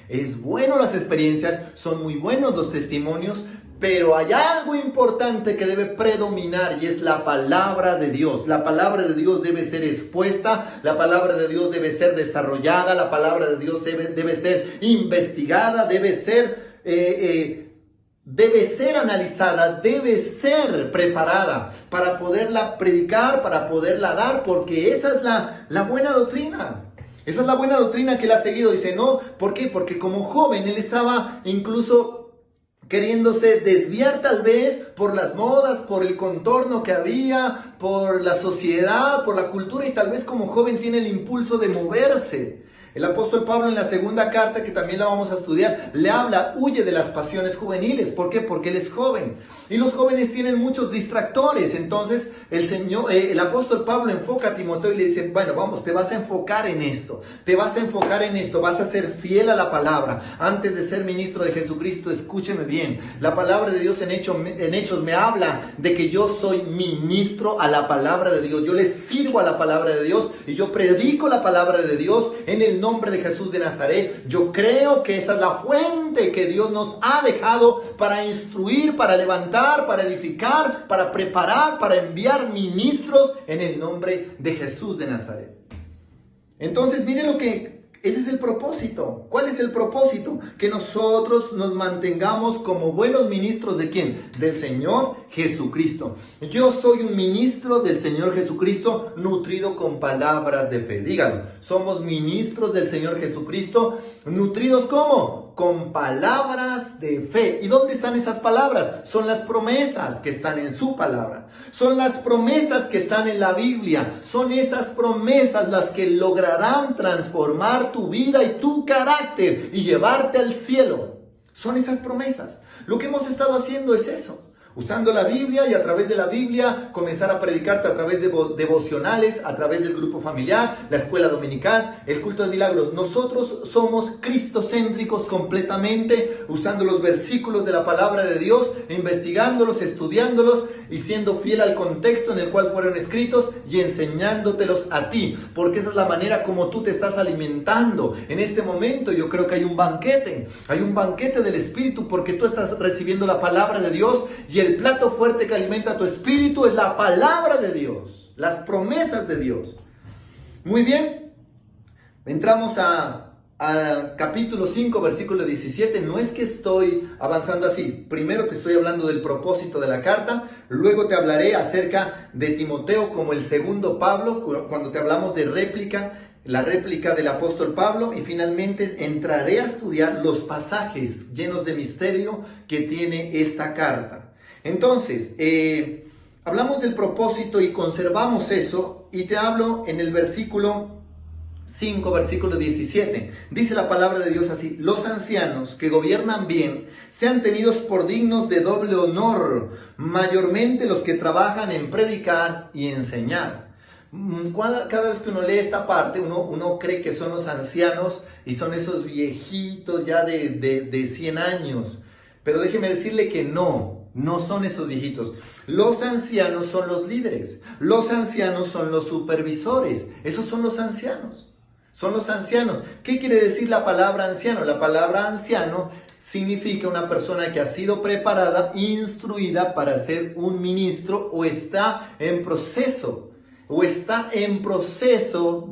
Es bueno las experiencias, son muy buenos los testimonios, pero hay algo importante que debe predominar y es la palabra de Dios. La palabra de Dios debe ser expuesta, la palabra de Dios debe ser desarrollada, la palabra de Dios debe ser investigada, debe ser analizada, debe ser preparada para poderla predicar, para poderla dar, porque esa es la buena doctrina. Esa es la buena doctrina que él ha seguido. Dice, no, ¿por qué? Porque como joven él estaba incluso queriéndose desviar tal vez por las modas, por el contorno que había, por la sociedad, por la cultura, y tal vez como joven tiene el impulso de moverse. El apóstol Pablo en la segunda carta, que también la vamos a estudiar, le habla, huye de las pasiones juveniles. ¿Por qué? Porque él es joven. Y los jóvenes tienen muchos distractores. Entonces el apóstol Pablo enfoca a Timoteo y le dice, bueno, vamos, te vas a enfocar en esto. Te vas a enfocar en esto. Vas a ser fiel a la palabra. Antes de ser ministro de Jesucristo, escúcheme bien. La palabra de Dios en Hechos me habla de que yo soy ministro a la palabra de Dios. Yo le sirvo a la palabra de Dios y yo predico la palabra de Dios en el nombre de Jesús de Nazaret. Yo creo que esa es la fuente que Dios nos ha dejado para instruir, para levantar, para edificar, para preparar, para enviar ministros en el nombre de Jesús de Nazaret. Entonces, miren ese es el propósito. ¿Cuál es el propósito? Que nosotros nos mantengamos como buenos ministros ¿de quién? Del Señor Jesucristo. Yo soy un ministro del Señor Jesucristo nutrido con palabras de fe. Díganlo, somos ministros del Señor Jesucristo nutridos ¿cómo? Con palabras de fe. ¿Y dónde están esas palabras? Son las promesas que están en su palabra. Son las promesas que están en la Biblia. Son esas promesas las que lograrán transformar tu vida y tu carácter y llevarte al cielo. Son esas promesas. Lo que hemos estado haciendo es eso. Usando la Biblia y a través de la Biblia comenzar a predicarte a través de devocionales, a través del grupo familiar, la escuela dominical, el culto de milagros. Nosotros somos cristocéntricos completamente, usando los versículos de la palabra de Dios, investigándolos, estudiándolos y siendo fiel al contexto en el cual fueron escritos y enseñándotelos a ti. Porque esa es la manera como tú te estás alimentando. En este momento yo creo que hay un banquete del Espíritu porque tú estás recibiendo la palabra de Dios y el plato fuerte que alimenta tu espíritu es la palabra de Dios, las promesas de Dios. Muy bien, entramos a capítulo 5, versículo 17. No es que estoy avanzando así. Primero te estoy hablando del propósito de la carta, luego te hablaré acerca de Timoteo como el segundo Pablo, cuando te hablamos de la réplica del apóstol Pablo, y finalmente entraré a estudiar los pasajes llenos de misterio que tiene esta carta. Entonces, hablamos del propósito y conservamos eso, y te hablo en el versículo 5, versículo 17. Dice la palabra de Dios así: los ancianos que gobiernan bien sean tenidos por dignos de doble honor, mayormente los que trabajan en predicar y enseñar. Cada vez que uno lee esta parte, uno cree que son los ancianos y son esos viejitos ya de 100 años. Pero déjeme decirle que no son esos viejitos. Los ancianos son los líderes. Los ancianos son los supervisores. Esos son los ancianos. Son los ancianos. ¿Qué quiere decir la palabra anciano? La palabra anciano significa una persona que ha sido preparada, instruida para ser un ministro o está en proceso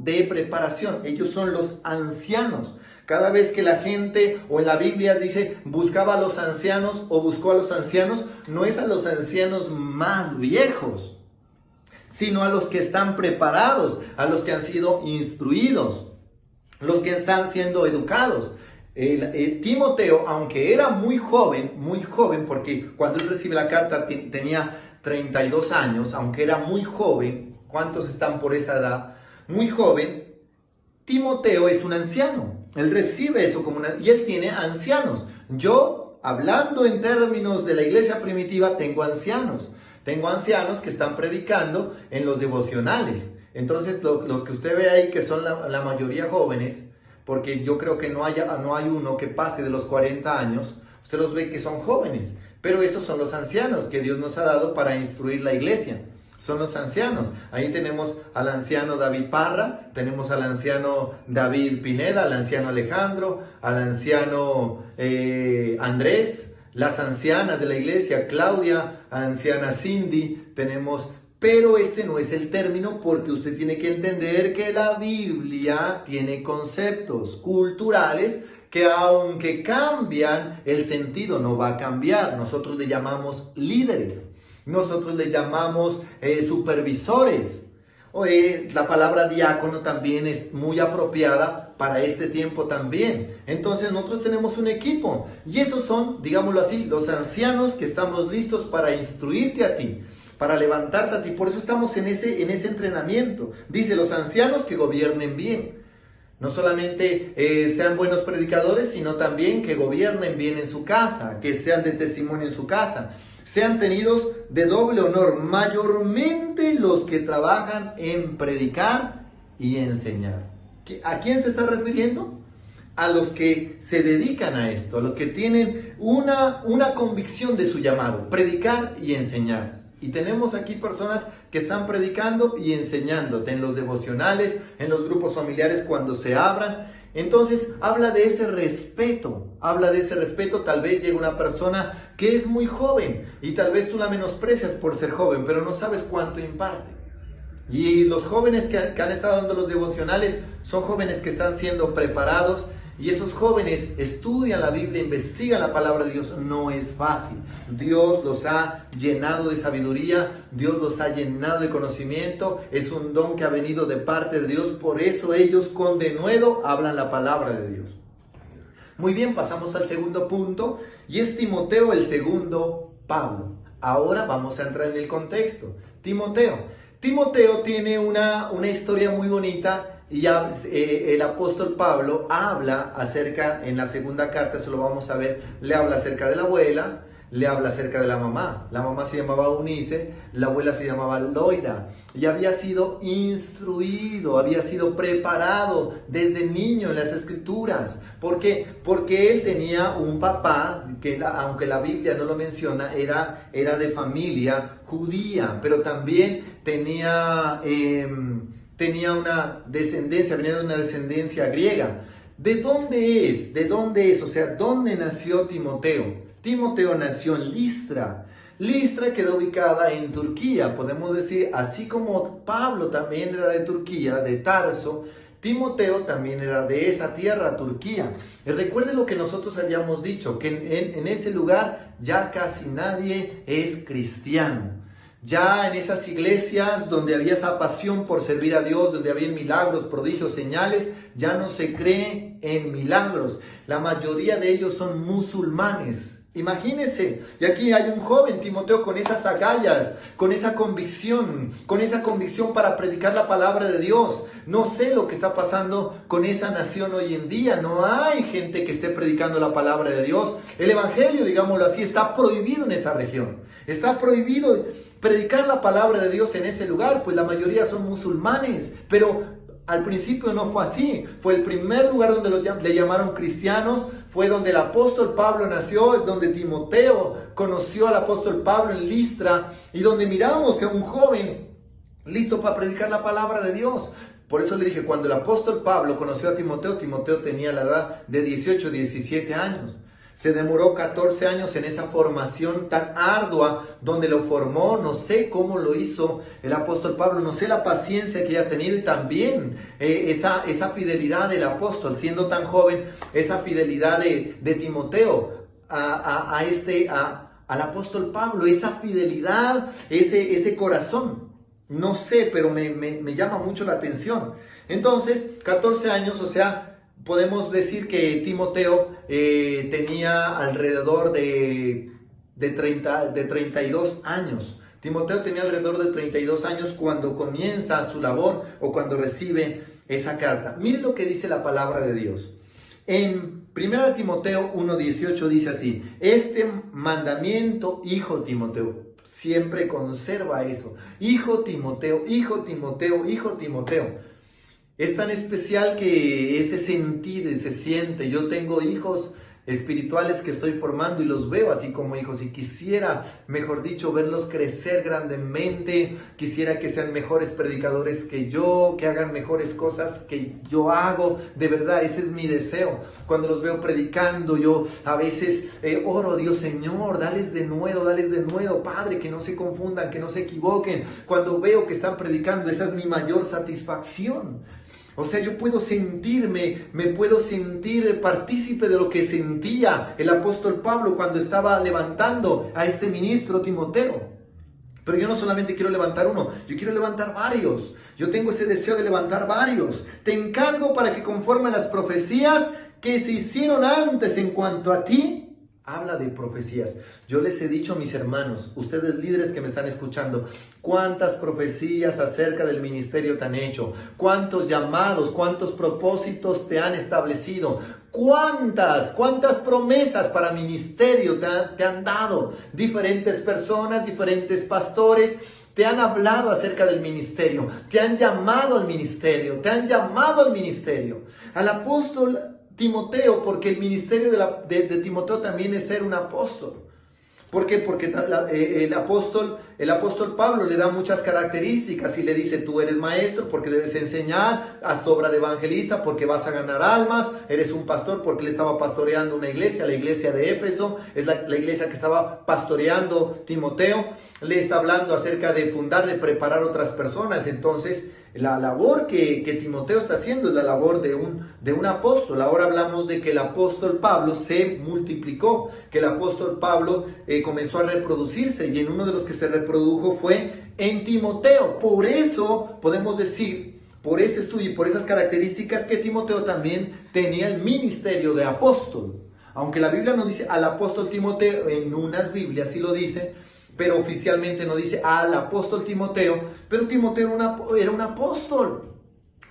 de preparación. Ellos son los ancianos. Cada vez que la gente, o en la Biblia dice, buscaba a los ancianos o buscó a los ancianos, no es a los ancianos más viejos, sino a los que están preparados, a los que han sido instruidos, los que están siendo educados. Timoteo, aunque era muy joven, porque cuando él recibe la carta tenía 32 años, aunque era muy joven, ¿cuántos están por esa edad? Muy joven, Timoteo es un anciano. Él recibe eso y él tiene ancianos. Yo, hablando en términos de la iglesia primitiva, tengo ancianos. Tengo ancianos que están predicando en los devocionales. Entonces, los que usted ve ahí, que son la mayoría jóvenes, porque yo creo que no hay uno que pase de los 40 años, usted los ve que son jóvenes. Pero esos son los ancianos que Dios nos ha dado para instruir la iglesia. Son los ancianos. Ahí tenemos al anciano David Parra, tenemos al anciano David Pineda, al anciano Alejandro, al anciano Andrés, las ancianas de la iglesia, Claudia, anciana Cindy, pero este no es el término, porque usted tiene que entender que la Biblia tiene conceptos culturales que aunque cambian, el sentido no va a cambiar. Nosotros le llamamos líderes, nosotros le llamamos supervisores. La palabra diácono también es muy apropiada para este tiempo también. Entonces nosotros tenemos un equipo y esos son, digámoslo así, los ancianos que estamos listos para instruirte a ti, para levantarte a ti. Por eso estamos en ese entrenamiento. Dice, los ancianos que gobiernen bien. No solamente sean buenos predicadores, sino también que gobiernen bien en su casa, que sean de testimonio en su casa. Sean tenidos de doble honor, mayormente los que trabajan en predicar y enseñar. ¿A quién se está refiriendo? A los que se dedican a esto, a los que tienen una convicción de su llamado, predicar y enseñar. Y tenemos aquí personas que están predicando y enseñándote en los devocionales, en los grupos familiares cuando se abran. Entonces habla de ese respeto, tal vez llega una persona que es muy joven y tal vez tú la menosprecias por ser joven, pero no sabes cuánto imparte. Y los jóvenes que han estado dando los devocionales son jóvenes que están siendo preparados y esos jóvenes estudian la Biblia, investigan la palabra de Dios. No es fácil. Dios los ha llenado de sabiduría, Dios los ha llenado de conocimiento. Es un don que ha venido de parte de Dios, por eso ellos con denuedo hablan la palabra de Dios. Muy bien, pasamos al segundo punto y es Timoteo el segundo Pablo. Ahora vamos a entrar en el contexto. Timoteo tiene una historia muy bonita. Y ya el apóstol Pablo habla acerca, en la segunda carta, eso lo vamos a ver, le habla acerca de la abuela, le habla acerca de la mamá. La mamá se llamaba Eunice, la abuela se llamaba Loida. Y había sido instruido, había sido preparado desde niño en las escrituras. ¿Por qué? Porque él tenía un papá que, aunque la Biblia no lo menciona, era de familia judía, pero también tenía una descendencia, venía de una descendencia griega. ¿De dónde es? O sea, ¿dónde nació Timoteo? Timoteo nació en Listra. Listra quedó ubicada en Turquía, podemos decir, así como Pablo también era de Turquía, de Tarso, Timoteo también era de esa tierra, Turquía. Y recuerden lo que nosotros habíamos dicho, que en ese lugar ya casi nadie es cristiano. Ya en esas iglesias donde había esa pasión por servir a Dios, donde había milagros, prodigios, señales, ya no se cree en milagros. La mayoría de ellos son musulmanes. Imagínense, y aquí hay un joven Timoteo con esas agallas, con esa convicción para predicar la palabra de Dios. No sé lo que está pasando con esa nación hoy en día. No hay gente que esté predicando la palabra de Dios. El evangelio, digámoslo así, está prohibido en esa región. Está prohibido predicar la palabra de Dios en ese lugar, pues la mayoría son musulmanes. Pero al principio no fue así. Fue el primer lugar donde le llamaron cristianos. Fue donde el apóstol Pablo nació, donde Timoteo conoció al apóstol Pablo en Listra, y donde miramos que un joven listo para predicar la palabra de Dios. Por eso le dije, cuando el apóstol Pablo conoció a Timoteo, Timoteo tenía la edad de 18, 17 años. Se demoró 14 años en esa formación tan ardua donde lo formó. No sé cómo lo hizo el apóstol Pablo, no sé la paciencia que haya tenido y también esa fidelidad del apóstol, siendo tan joven, esa fidelidad de Timoteo al apóstol Pablo, esa fidelidad, ese corazón. No sé, pero me llama mucho la atención. Entonces, 14 años, o sea, podemos decir que Timoteo tenía alrededor de 32 años. Timoteo tenía alrededor de 32 años cuando comienza su labor o cuando recibe esa carta. Miren lo que dice la palabra de Dios. En 1 Timoteo 1:18 dice así: este mandamiento, hijo Timoteo, siempre conserva eso. Hijo Timoteo, hijo Timoteo, hijo Timoteo. Es tan especial que ese sentir, se siente. Yo tengo hijos espirituales que estoy formando y los veo así como hijos, y quisiera, mejor dicho, verlos crecer grandemente. Quisiera que sean mejores predicadores que yo, que hagan mejores cosas que yo hago. De verdad, ese es mi deseo. Cuando los veo predicando, yo a veces oro: Dios, Señor, dales de nuevo, Padre, que no se confundan, que no se equivoquen. Cuando veo que están predicando, esa es mi mayor satisfacción. O sea, yo puedo sentirme, me puedo sentir partícipe de lo que sentía el apóstol Pablo cuando estaba levantando a este ministro Timoteo. Pero yo no solamente quiero levantar uno, yo quiero levantar varios. Yo tengo ese deseo de levantar varios. Te encargo para que conforme a las profecías que se hicieron antes en cuanto a ti. Habla de profecías. Yo les he dicho a mis hermanos, ustedes líderes que me están escuchando, cuántas profecías acerca del ministerio te han hecho, cuántos llamados, cuántos propósitos te han establecido, cuántas promesas para ministerio te han dado. Diferentes personas, diferentes pastores te han hablado acerca del ministerio, te han llamado al ministerio, Al apóstol Timoteo, porque el ministerio de Timoteo también es ser un apóstol. ¿Por qué? Porque el apóstol Pablo le da muchas características y le dice: tú eres maestro porque debes enseñar, haz obra de evangelista porque vas a ganar almas, eres un pastor porque él estaba pastoreando una iglesia, la iglesia de Éfeso, es la iglesia que estaba pastoreando Timoteo. Le está hablando acerca de fundar, de preparar otras personas. Entonces, la labor que Timoteo está haciendo es la labor de un apóstol. Ahora hablamos de que el apóstol Pablo se multiplicó, que el apóstol Pablo comenzó a reproducirse, y en uno de los que se reprodujo fue en Timoteo. Por eso podemos decir, por ese estudio y por esas características, que Timoteo también tenía el ministerio de apóstol. Aunque la Biblia no dice al apóstol Timoteo, en unas Biblias sí lo dice, pero oficialmente no dice al apóstol Timoteo, pero Timoteo era un apóstol.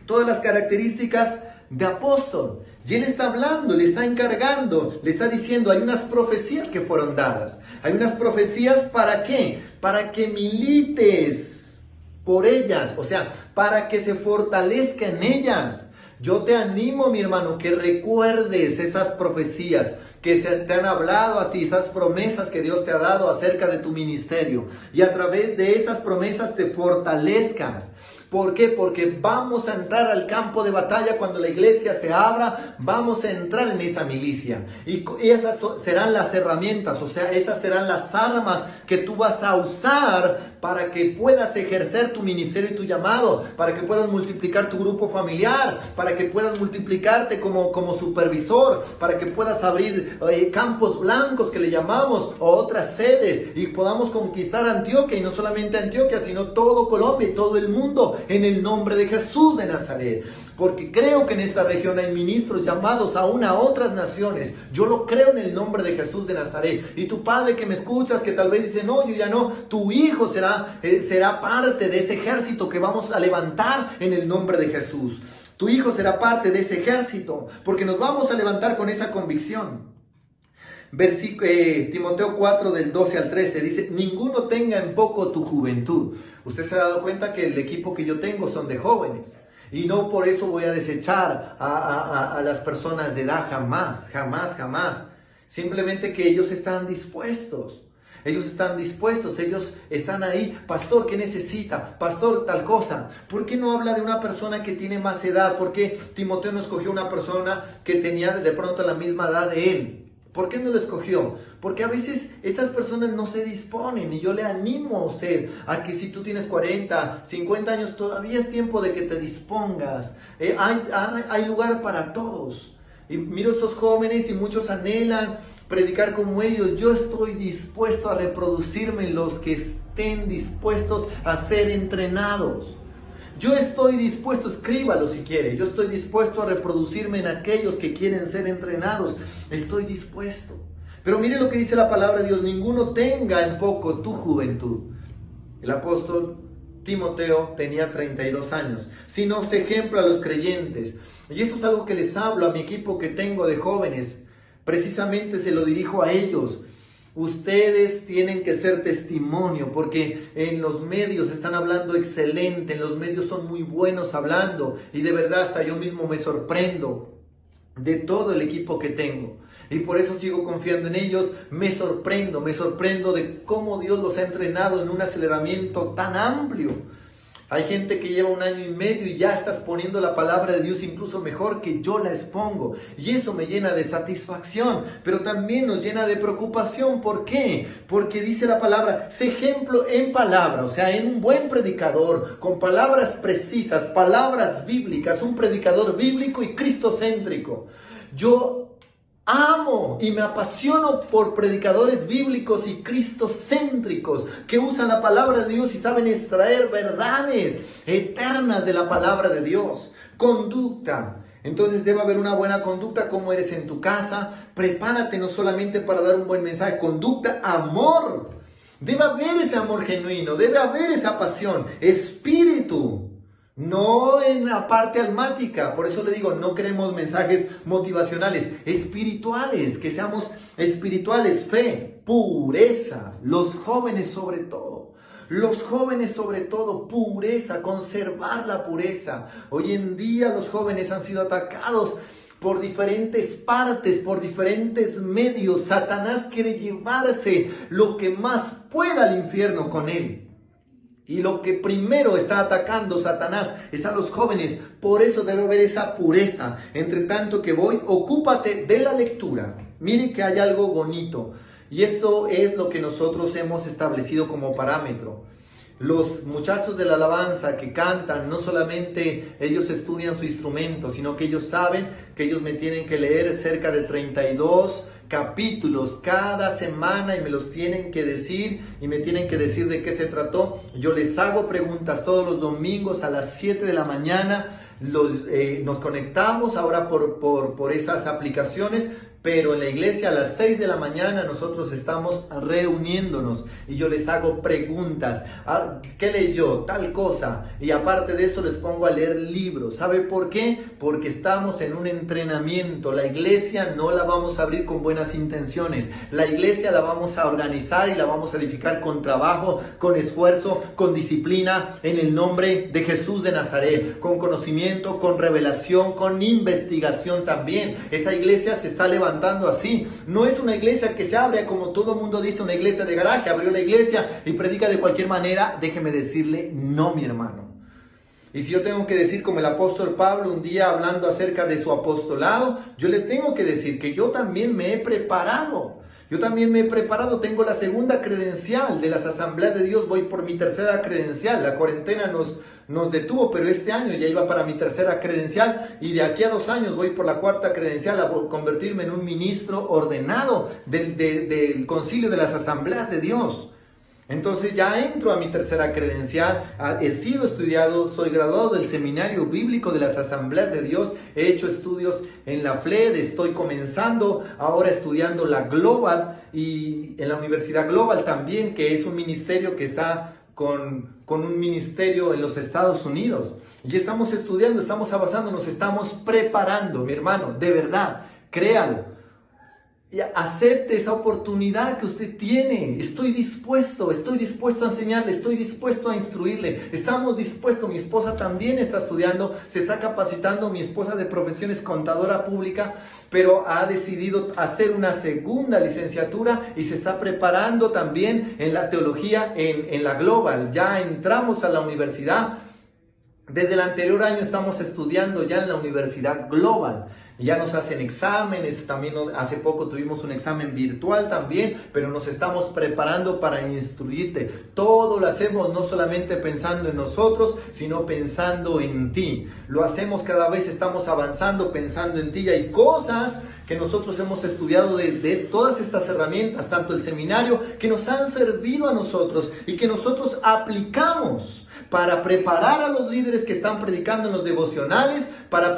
Todas las características de apóstol. Y él está hablando, le está encargando, le está diciendo: hay unas profecías que fueron dadas. Hay unas profecías, ¿para qué? Para que milites por ellas, o sea, para que se fortalezca en ellas. Yo te animo, mi hermano, que recuerdes esas profecías que te han hablado a ti, esas promesas que Dios te ha dado acerca de tu ministerio, y a través de esas promesas te fortalezcas. ¿Por qué? Porque vamos a entrar al campo de batalla cuando la iglesia se abra. Vamos a entrar en esa milicia, y esas serán las herramientas, o sea, esas serán las armas que tú vas a usar para que puedas ejercer tu ministerio y tu llamado, para que puedas multiplicar tu grupo familiar, para que puedas multiplicarte como supervisor, para que puedas abrir campos blancos, que le llamamos, o otras sedes, y podamos conquistar Antioquia, y no solamente Antioquia, sino todo Colombia y todo el mundo, en el nombre de Jesús de Nazaret. Porque creo que en esta región hay ministros llamados aún a otras naciones. Yo lo creo en el nombre de Jesús de Nazaret. Y tu padre que me escuchas, que tal vez dice: no, yo ya no, tu hijo será parte de ese ejército que vamos a levantar en el nombre de Jesús. Tu hijo será parte de ese ejército, porque nos vamos a levantar con esa convicción. Timoteo 4 del 12 al 13 dice: ninguno tenga en poco tu juventud. Usted se ha dado cuenta que el equipo que yo tengo son de jóvenes, y no por eso voy a desechar a las personas de edad, jamás. Simplemente que ellos están dispuestos. Ellos están ahí. Pastor, ¿qué necesita? Pastor, tal cosa. ¿Por qué no habla de una persona que tiene más edad? ¿Por qué Timoteo no escogió una persona que tenía de pronto la misma edad de él? ¿Por qué no lo escogió? Porque a veces estas personas no se disponen, y yo le animo a usted a que si tú tienes 40, 50 años, todavía es tiempo de que te dispongas. Hay lugar para todos. Y miro a estos jóvenes y muchos anhelan predicar como ellos. Yo estoy dispuesto a reproducirme en los que estén dispuestos a ser entrenados. Yo estoy dispuesto, escríbalo si quiere, yo estoy dispuesto a reproducirme en aquellos que quieren ser entrenados. Estoy dispuesto. Pero mire lo que dice la palabra de Dios: ninguno tenga en poco tu juventud. El apóstol Timoteo tenía 32 años. Sino se ejemplo a los creyentes. Y eso es algo que les hablo a mi equipo que tengo de jóvenes. Precisamente se lo dirijo a ellos. Ustedes tienen que ser testimonio, porque en los medios están hablando excelente, en los medios son muy buenos hablando, y de verdad hasta yo mismo me sorprendo de todo el equipo que tengo, y por eso sigo confiando en ellos. Me sorprendo de cómo Dios los ha entrenado en un aceleramiento tan amplio. Hay gente que lleva 1 año y medio y ya estás poniendo la palabra de Dios incluso mejor que yo la expongo. Y eso me llena de satisfacción, pero también nos llena de preocupación. ¿Por qué? Porque dice la palabra, sé ejemplo en palabra, o sea, en un buen predicador, con palabras precisas, palabras bíblicas, un predicador bíblico y cristocéntrico. Yo amo y me apasiono por predicadores bíblicos y cristocéntricos que usan la palabra de Dios y saben extraer verdades eternas de la palabra de Dios. Conducta. Entonces debe haber una buena conducta. ¿Cómo eres en tu casa? Prepárate no solamente para dar un buen mensaje. Conducta, amor. Debe haber ese amor genuino. Debe haber esa pasión. Espíritu. No en la parte almática. Por eso le digo, no queremos mensajes motivacionales, espirituales, que seamos espirituales, fe, pureza, los jóvenes sobre todo, pureza, conservar la pureza. Hoy en día los jóvenes han sido atacados por diferentes partes, por diferentes medios. Satanás quiere llevarse lo que más pueda al infierno con él. Y lo que primero está atacando Satanás es a los jóvenes. Por eso debe haber esa pureza. Entre tanto que voy, ocúpate de la lectura. Mire que hay algo bonito. Y eso es lo que nosotros hemos establecido como parámetro. Los muchachos de la alabanza que cantan, no solamente ellos estudian su instrumento, sino que ellos saben que ellos me tienen que leer cerca de 32 capítulos cada semana y me los tienen que decir y me tienen que decir de qué se trató. Yo les hago preguntas todos los domingos a las 7 de la mañana. Nos conectamos ahora por esas aplicaciones, pero en la iglesia a las 6 de la mañana nosotros estamos reuniéndonos y yo les hago preguntas. ¿Qué leyó? Tal cosa. Y aparte de eso les pongo a leer libros. ¿Sabe por qué? Porque estamos en un entrenamiento. La iglesia no la vamos a abrir con buenas intenciones. La iglesia la vamos a organizar y la vamos a edificar con trabajo, con esfuerzo, con disciplina, en el nombre de Jesús de Nazaret, con conocimiento, con revelación, con investigación también. Esa iglesia se está levantando así. No es una iglesia que se abre como todo el mundo dice, una iglesia de garaje. Abrió la iglesia y predica de cualquier manera. Déjeme decirle, no, mi hermano. Y si yo tengo que decir como el apóstol Pablo un día hablando acerca de su apostolado, yo le tengo que decir que yo también me he preparado. Tengo la 2ª credencial de las asambleas de Dios, voy por mi 3ª credencial. La cuarentena nos detuvo, pero este año ya iba para mi 3ª credencial y de aquí a 2 años voy por la 4ª credencial a convertirme en un ministro ordenado del concilio de las asambleas de Dios. Entonces ya entro a mi 3ª credencial, he sido estudiado, soy graduado del Seminario Bíblico de las Asambleas de Dios, he hecho estudios en la FLED, estoy comenzando ahora estudiando la Global y en la Universidad Global también, que es un ministerio que está con un ministerio en los Estados Unidos. Y estamos estudiando, estamos avanzando, nos estamos preparando, mi hermano, de verdad, créalo. Y acepte esa oportunidad que usted tiene. Estoy dispuesto a enseñarle, estoy dispuesto a instruirle. Estamos dispuestos, mi esposa también está estudiando, se está capacitando. Mi esposa de profesión es contadora pública, pero ha decidido hacer una 2ª licenciatura y se está preparando también en la teología en la Global. Ya entramos a la universidad. Desde el anterior año estamos estudiando ya en la Universidad Global. Ya nos hacen exámenes, también hace poco tuvimos un examen virtual también, pero nos estamos preparando para instruirte. Todo lo hacemos no solamente pensando en nosotros, sino pensando en ti. Lo hacemos cada vez, estamos avanzando pensando en ti. Y hay cosas que nosotros hemos estudiado de todas estas herramientas, tanto el seminario, que nos han servido a nosotros y que nosotros aplicamos para preparar a los líderes que están predicando en los devocionales, para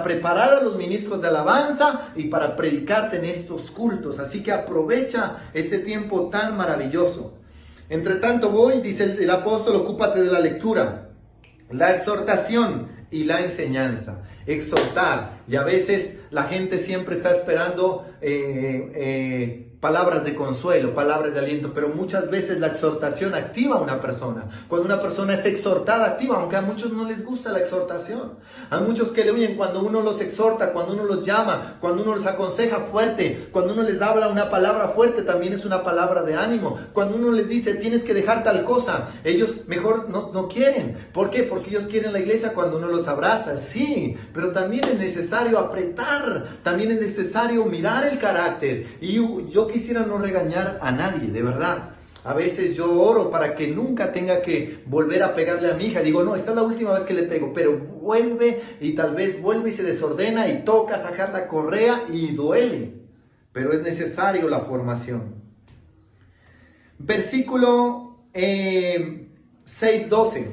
preparar a los ministros de alabanza y para predicarte en estos cultos. Así que aprovecha este tiempo tan maravilloso. Entre tanto dice el apóstol, ocúpate de la lectura, la exhortación y la enseñanza. Exhortar, y a veces la gente siempre está esperando palabras de consuelo, palabras de aliento, pero muchas veces la exhortación activa a una persona. Cuando una persona es exhortada, activa, aunque a muchos no les gusta la exhortación. Hay muchos que le huyen cuando uno los exhorta, cuando uno los llama, cuando uno los aconseja fuerte, cuando uno les habla una palabra fuerte, también es una palabra de ánimo. Cuando uno les dice, tienes que dejar tal cosa, ellos mejor no quieren. ¿Por qué? Porque ellos quieren la iglesia cuando uno los abraza, sí, pero también es necesario apretar, también es necesario mirar el carácter. Y yo quisiera no regañar a nadie, de verdad. A veces yo oro para que nunca tenga que volver a pegarle a mi hija. Digo, no, esta es la última vez que le pego, pero vuelve y tal vez vuelve y se desordena y toca sacar la correa y duele. Pero es necesario la formación. Versículo 6:12.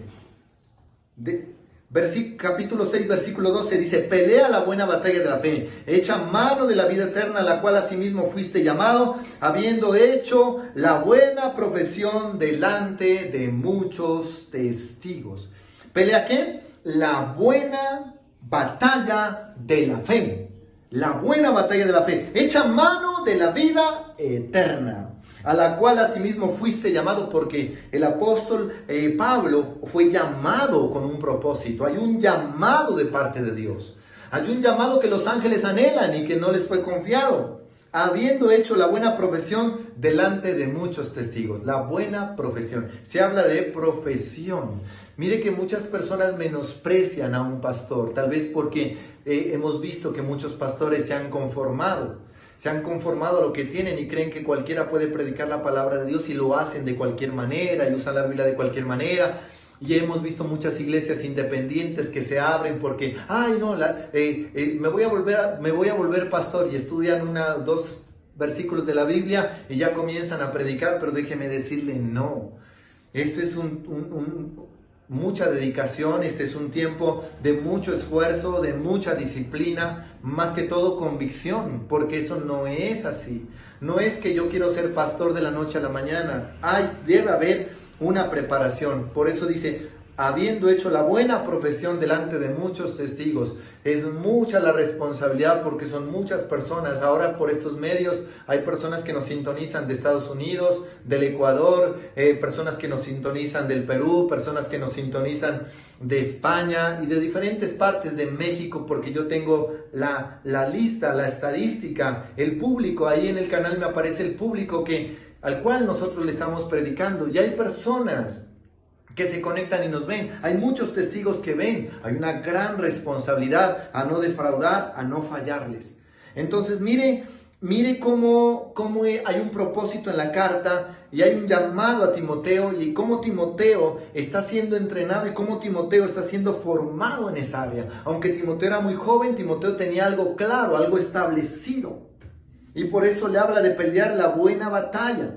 Capítulo 6, versículo 12 dice: pelea la buena batalla de la fe, echa mano de la vida eterna, a la cual asimismo fuiste llamado, habiendo hecho la buena profesión delante de muchos testigos. ¿Pelea qué? La buena batalla de la fe. La buena batalla de la fe. Echa mano de la vida eterna, a la cual asimismo fuiste llamado, porque el apóstol Pablo fue llamado con un propósito. Hay un llamado de parte de Dios. Hay un llamado que los ángeles anhelan y que no les fue confiado. Habiendo hecho la buena profesión delante de muchos testigos. La buena profesión. Se habla de profesión. Mire que muchas personas menosprecian a un pastor, tal vez porque hemos visto que muchos pastores se han conformado a lo que tienen y creen que cualquiera puede predicar la palabra de Dios y lo hacen de cualquier manera y usan la Biblia de cualquier manera. Y hemos visto muchas iglesias independientes que se abren porque, me voy a volver pastor, y estudian 2 versículos de la Biblia y ya comienzan a predicar, pero déjeme decirle, no. Este es mucha dedicación, este es un tiempo de mucho esfuerzo, de mucha disciplina, más que todo convicción, porque eso no es así. No es que yo quiero ser pastor de la noche a la mañana. Debe haber una preparación. Por eso dice, habiendo hecho la buena profesión delante de muchos testigos. Es mucha la responsabilidad porque son muchas personas. Ahora por estos medios hay personas que nos sintonizan de Estados Unidos, del Ecuador, personas que nos sintonizan del Perú, personas que nos sintonizan de España y de diferentes partes de México, porque yo tengo la lista, la estadística, el público. Ahí en el canal me aparece el público al cual nosotros le estamos predicando. Y hay personas que se conectan y nos ven. Hay muchos testigos que ven. Hay una gran responsabilidad a no defraudar, a no fallarles. Entonces mire cómo hay un propósito en la carta y hay un llamado a Timoteo, y cómo Timoteo está siendo entrenado y cómo Timoteo está siendo formado en esa área. Aunque Timoteo era muy joven, Timoteo tenía algo claro, algo establecido. Y por eso le habla de pelear la buena batalla.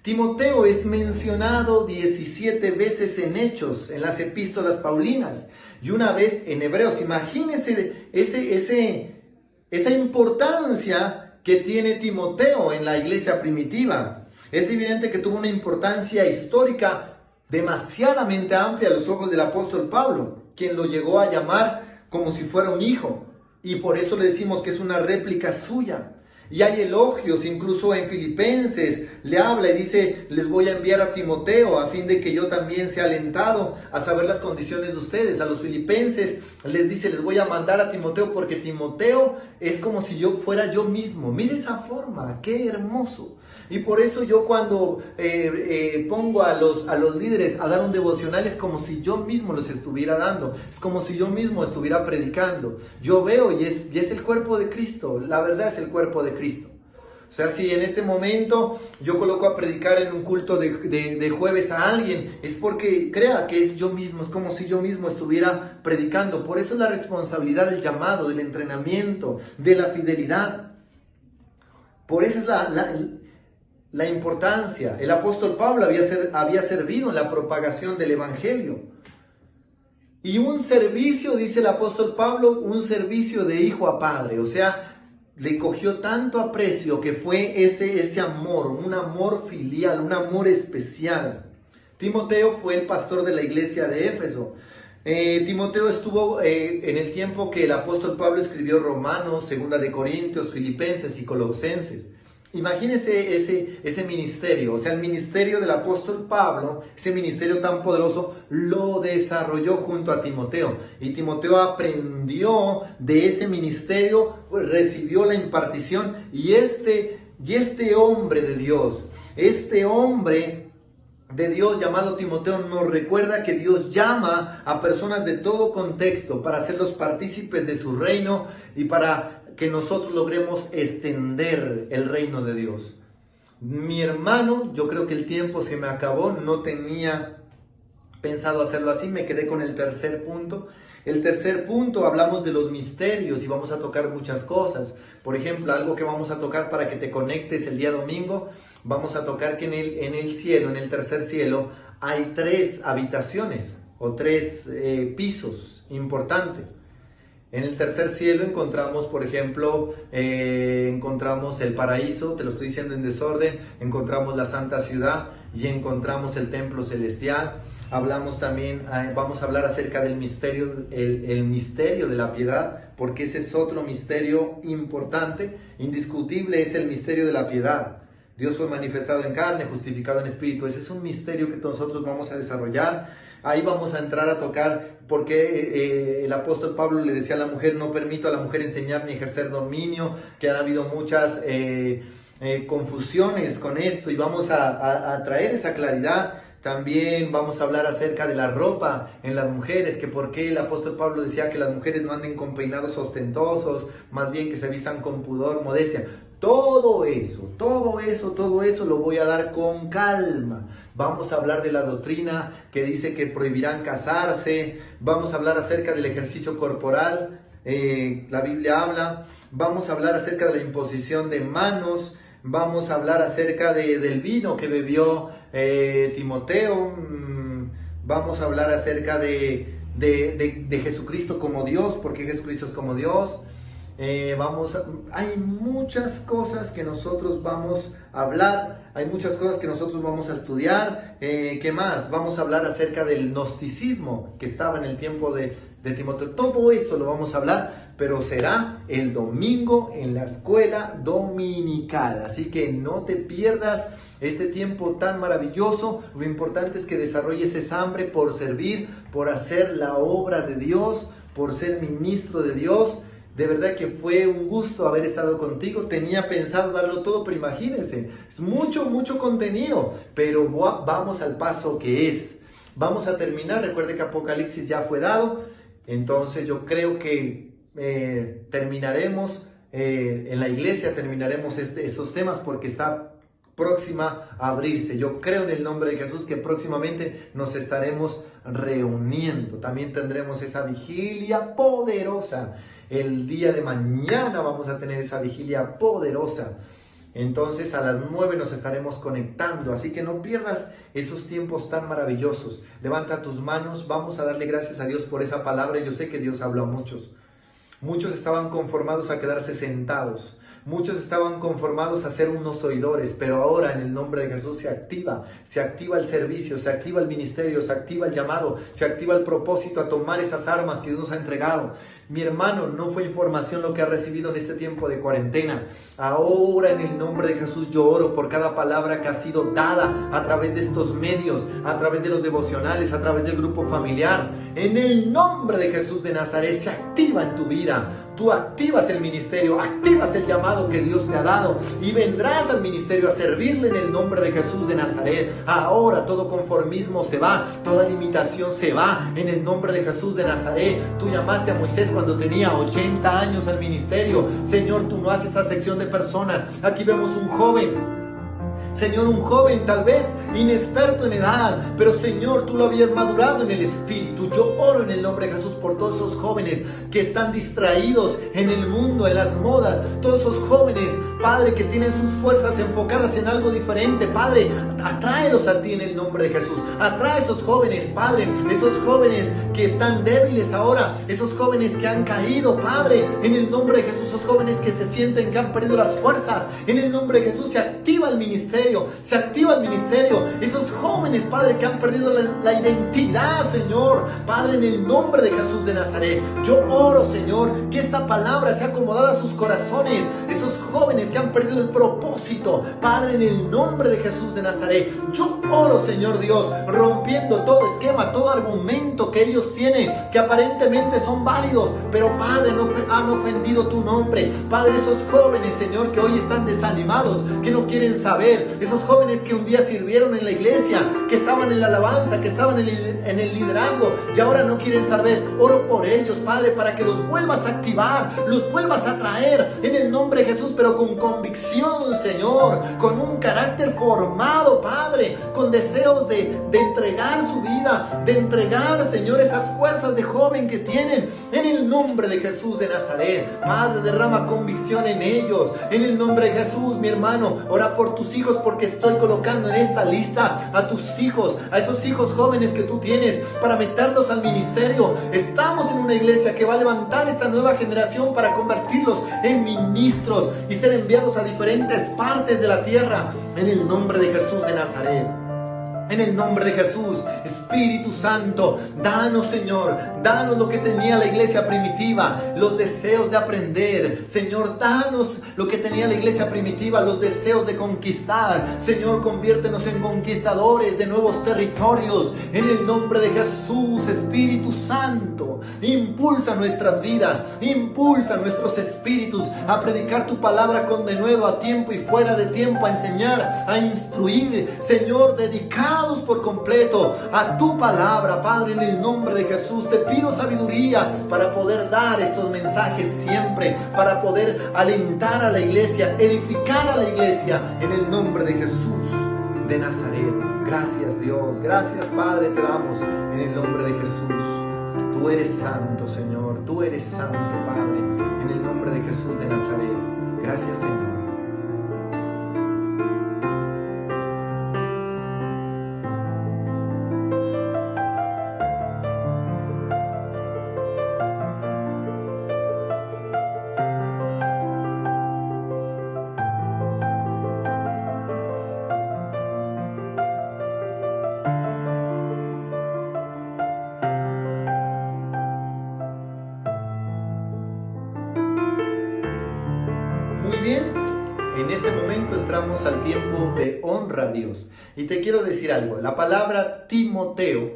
Timoteo es mencionado 17 veces en Hechos, en las epístolas paulinas, y una vez en Hebreos. Imagínense esa importancia que tiene Timoteo en la iglesia primitiva. Es evidente que tuvo una importancia histórica demasiadamente amplia a los ojos del apóstol Pablo, quien lo llegó a llamar como si fuera un hijo. Y por eso le decimos que es una réplica suya. Y hay elogios, incluso en Filipenses le habla y dice, les voy a enviar a Timoteo a fin de que yo también sea alentado a saber las condiciones de ustedes. A los filipenses les dice, les voy a mandar a Timoteo porque Timoteo es como si yo fuera yo mismo. Mire esa forma, qué hermoso. Y por eso yo cuando pongo a los líderes a dar un devocional es como si yo mismo los estuviera dando, es como si yo mismo estuviera predicando. Yo veo y es el cuerpo de Cristo, la verdad es el cuerpo de Cristo. O sea, si en este momento yo coloco a predicar en un culto de jueves a alguien, es porque crea que es yo mismo, es como si yo mismo estuviera predicando. Por eso es la responsabilidad del llamado, del entrenamiento, de la fidelidad. Por eso es la importancia. El apóstol Pablo había servido en la propagación del evangelio. Y un servicio, dice el apóstol Pablo, un servicio de hijo a padre. O sea, le cogió tanto aprecio que fue ese amor, un amor filial, un amor especial. Timoteo fue el pastor de la iglesia de Éfeso. Timoteo estuvo en el tiempo que el apóstol Pablo escribió Romanos, Segunda de Corintios, Filipenses y Colosenses. Imagínense ese ministerio, o sea, el ministerio del apóstol Pablo, ese ministerio tan poderoso, lo desarrolló junto a Timoteo. Y Timoteo aprendió de ese ministerio, recibió la impartición. Y este hombre de Dios, este hombre de Dios llamado Timoteo, nos recuerda que Dios llama a personas de todo contexto para hacerlos partícipes de su reino y para que nosotros logremos extender el reino de Dios. Mi hermano, yo creo que el tiempo se me acabó, no tenía pensado hacerlo así, me quedé con el tercer punto. El tercer punto, hablamos de los misterios y vamos a tocar muchas cosas. Por ejemplo, algo que vamos a tocar para que te conectes el día domingo, vamos a tocar que en el cielo, en el tercer cielo, hay 3 habitaciones o 3 pisos importantes. En el tercer cielo encontramos, por ejemplo, encontramos el paraíso, te lo estoy diciendo en desorden, encontramos la santa ciudad y encontramos el templo celestial. Hablamos también, vamos a hablar acerca del misterio, el misterio de la piedad, porque ese es otro misterio importante, indiscutible, es el misterio de la piedad. Dios fue manifestado en carne, justificado en espíritu. Ese es un misterio que nosotros vamos a desarrollar. Ahí vamos a entrar a tocar porque el apóstol Pablo le decía a la mujer, no permito a la mujer enseñar ni ejercer dominio, que han habido muchas confusiones con esto y vamos a traer esa claridad. También vamos a hablar acerca de la ropa en las mujeres, que por qué el apóstol Pablo decía que las mujeres no anden con peinados ostentosos, más bien que se vistan con pudor, modestia. Todo eso lo voy a dar con calma. Vamos a hablar de la doctrina que dice que prohibirán casarse. Vamos a hablar acerca del ejercicio corporal. La Biblia habla. Vamos a hablar acerca de la imposición de manos. Vamos a hablar acerca del vino que bebió Timoteo. Vamos a hablar acerca de Jesucristo como Dios, porque Jesucristo es como Dios. Hay muchas cosas que nosotros vamos a hablar, hay muchas cosas que nosotros vamos a estudiar. ¿Qué más? Vamos a hablar acerca del gnosticismo que estaba en el tiempo de Timoteo. Todo eso lo vamos a hablar, pero será el domingo en la escuela dominical. Así que no te pierdas este tiempo tan maravilloso. Lo importante es que desarrolles esa hambre por servir, por hacer la obra de Dios, por ser ministro de Dios. De verdad que fue un gusto haber estado contigo. Tenía pensado darlo todo, pero imagínense, es mucho contenido. Pero vamos al paso que es. Vamos a terminar. Recuerde que Apocalipsis ya fue dado. Entonces yo creo que terminaremos en la iglesia, terminaremos estos temas porque está próxima a abrirse. Yo creo en el nombre de Jesús que próximamente nos estaremos reuniendo. También tendremos esa vigilia poderosa. El día de mañana vamos a tener esa vigilia poderosa. Entonces a las 9 nos estaremos conectando. Así que no pierdas esos tiempos tan maravillosos. Levanta tus manos. Vamos a darle gracias a Dios por esa palabra. Yo sé que Dios habló a muchos. Muchos estaban conformados a quedarse sentados. Muchos estaban conformados a ser unos oidores, pero ahora en el nombre de Jesús se activa el servicio, se activa el ministerio, se activa el llamado, se activa el propósito a tomar esas armas que Dios nos ha entregado. Mi hermano, no fue información lo que ha recibido en este tiempo de cuarentena. Ahora en el nombre de Jesús yo oro por cada palabra que ha sido dada a través de estos medios, a través de los devocionales, a través del grupo familiar. En el nombre de Jesús de Nazaret se activa en tu vida. Tú activas el ministerio, activas el llamado que Dios te ha dado y vendrás al ministerio a servirle en el nombre de Jesús de Nazaret. Ahora todo conformismo se va, toda limitación se va en el nombre de Jesús de Nazaret. Tú llamaste a Moisés cuando tenía 80 años al ministerio. Señor, tú no haces acepción de personas. Aquí vemos un joven. Señor, un joven tal vez inexperto en edad, pero Señor, tú lo habías madurado en el espíritu. Yo oro en el nombre de Jesús por todos esos jóvenes que están distraídos en el mundo, en las modas, todos esos jóvenes, Padre, que tienen sus fuerzas enfocadas en algo diferente. Padre, atráelos a ti en el nombre de Jesús. Atrae a esos jóvenes, Padre, esos jóvenes que están débiles ahora, esos jóvenes que han caído, Padre, en el nombre de Jesús, esos jóvenes que se sienten que han perdido las fuerzas. En el nombre de Jesús se activa el ministerio. Se activa el ministerio. Esos jóvenes, Padre, que han perdido la identidad, Señor, Padre, en el nombre de Jesús de Nazaret, yo oro, Señor, que esta palabra sea acomodada a sus corazones. Esos jóvenes que han perdido el propósito, Padre, en el nombre de Jesús de Nazaret, yo oro, Señor Dios, rompiendo todo esquema, todo argumento que ellos tienen, que aparentemente son válidos, pero Padre, no han ofendido tu nombre. Padre, esos jóvenes, Señor, que hoy están desanimados, que no quieren saber, esos jóvenes que un día sirvieron en la iglesia, que estaban en la alabanza, que estaban en el liderazgo y ahora no quieren saber. Oro por ellos, Padre, para que los vuelvas a activar, los vuelvas a traer en el nombre de Jesús, pero con convicción, Señor, con un carácter formado, Padre, con deseos de entregar su vida, de entregar, Señor, esas fuerzas de joven que tienen en el nombre de Jesús de Nazaret. Padre, derrama convicción en ellos, en el nombre de Jesús. Mi hermano, ora por tus hijos, porque estoy colocando en esta lista a tus hijos, a esos hijos jóvenes que tú tienes, para meterlos al ministerio. Estamos en una iglesia que va a levantar esta nueva generación para convertirlos en ministros y ser enviados a diferentes partes de la tierra, en el nombre de Jesús de Nazaret. En el nombre de Jesús, Espíritu Santo, danos, Señor, danos lo que tenía la iglesia primitiva, los deseos de aprender. Señor, danos lo que tenía la iglesia primitiva, los deseos de conquistar. Señor, conviértenos en conquistadores de nuevos territorios. En el nombre de Jesús, Espíritu Santo, impulsa nuestras vidas, impulsa nuestros espíritus a predicar tu palabra con denuedo, a tiempo y fuera de tiempo, a enseñar, a instruir. Señor, dedicar por completo a tu palabra, Padre, en el nombre de Jesús. Te pido sabiduría para poder dar estos mensajes siempre, para poder alentar a la iglesia, edificar a la iglesia, en el nombre de Jesús de Nazaret. Gracias, Dios, gracias, Padre, te damos en el nombre de Jesús. Tú eres santo, Señor, tú eres santo, Padre, en el nombre de Jesús de Nazaret. Gracias, Señor. Muy bien, en este momento entramos al tiempo de honra a Dios. Y te quiero decir algo, la palabra Timoteo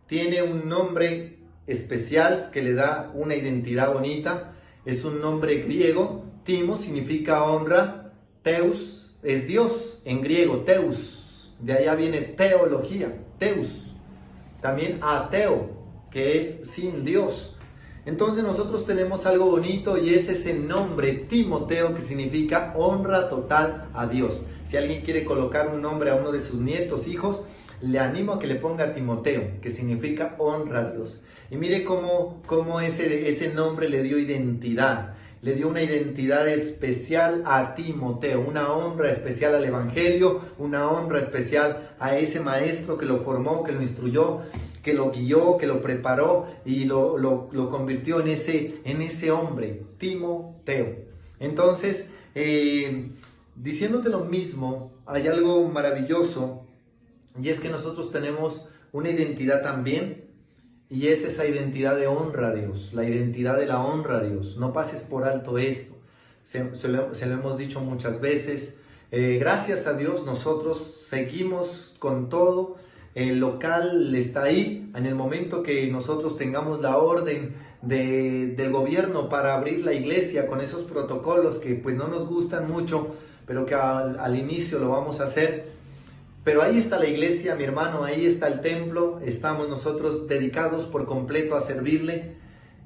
tiene un nombre especial que le da una identidad bonita. Es un nombre griego, Timo significa honra, Teus es Dios, en griego, Teus. De allá viene teología, Teus. También ateo, que es sin Dios. Entonces nosotros tenemos algo bonito y es ese nombre Timoteo, que significa honra total a Dios. Si alguien quiere colocar un nombre a uno de sus nietos, hijos, le animo a que le ponga Timoteo, que significa honra a Dios. Y mire cómo ese nombre le dio identidad. Le dio una identidad especial a Timoteo, una honra especial al Evangelio, una honra especial a ese maestro que lo formó, que lo instruyó, que lo guió, que lo preparó y lo convirtió en ese hombre, Timoteo. Entonces, diciéndote lo mismo, hay algo maravilloso, y es que nosotros tenemos una identidad también Y es esa identidad de honra a Dios, la identidad de la honra a Dios. No pases por alto esto. Se lo hemos dicho muchas veces. Gracias a Dios nosotros seguimos con todo. El local está ahí. En el momento que nosotros tengamos la orden del gobierno para abrir la iglesia con esos protocolos que pues no nos gustan mucho, pero que al inicio lo vamos a hacer. Pero ahí está la iglesia, mi hermano, ahí está el templo. Estamos nosotros dedicados por completo a servirle.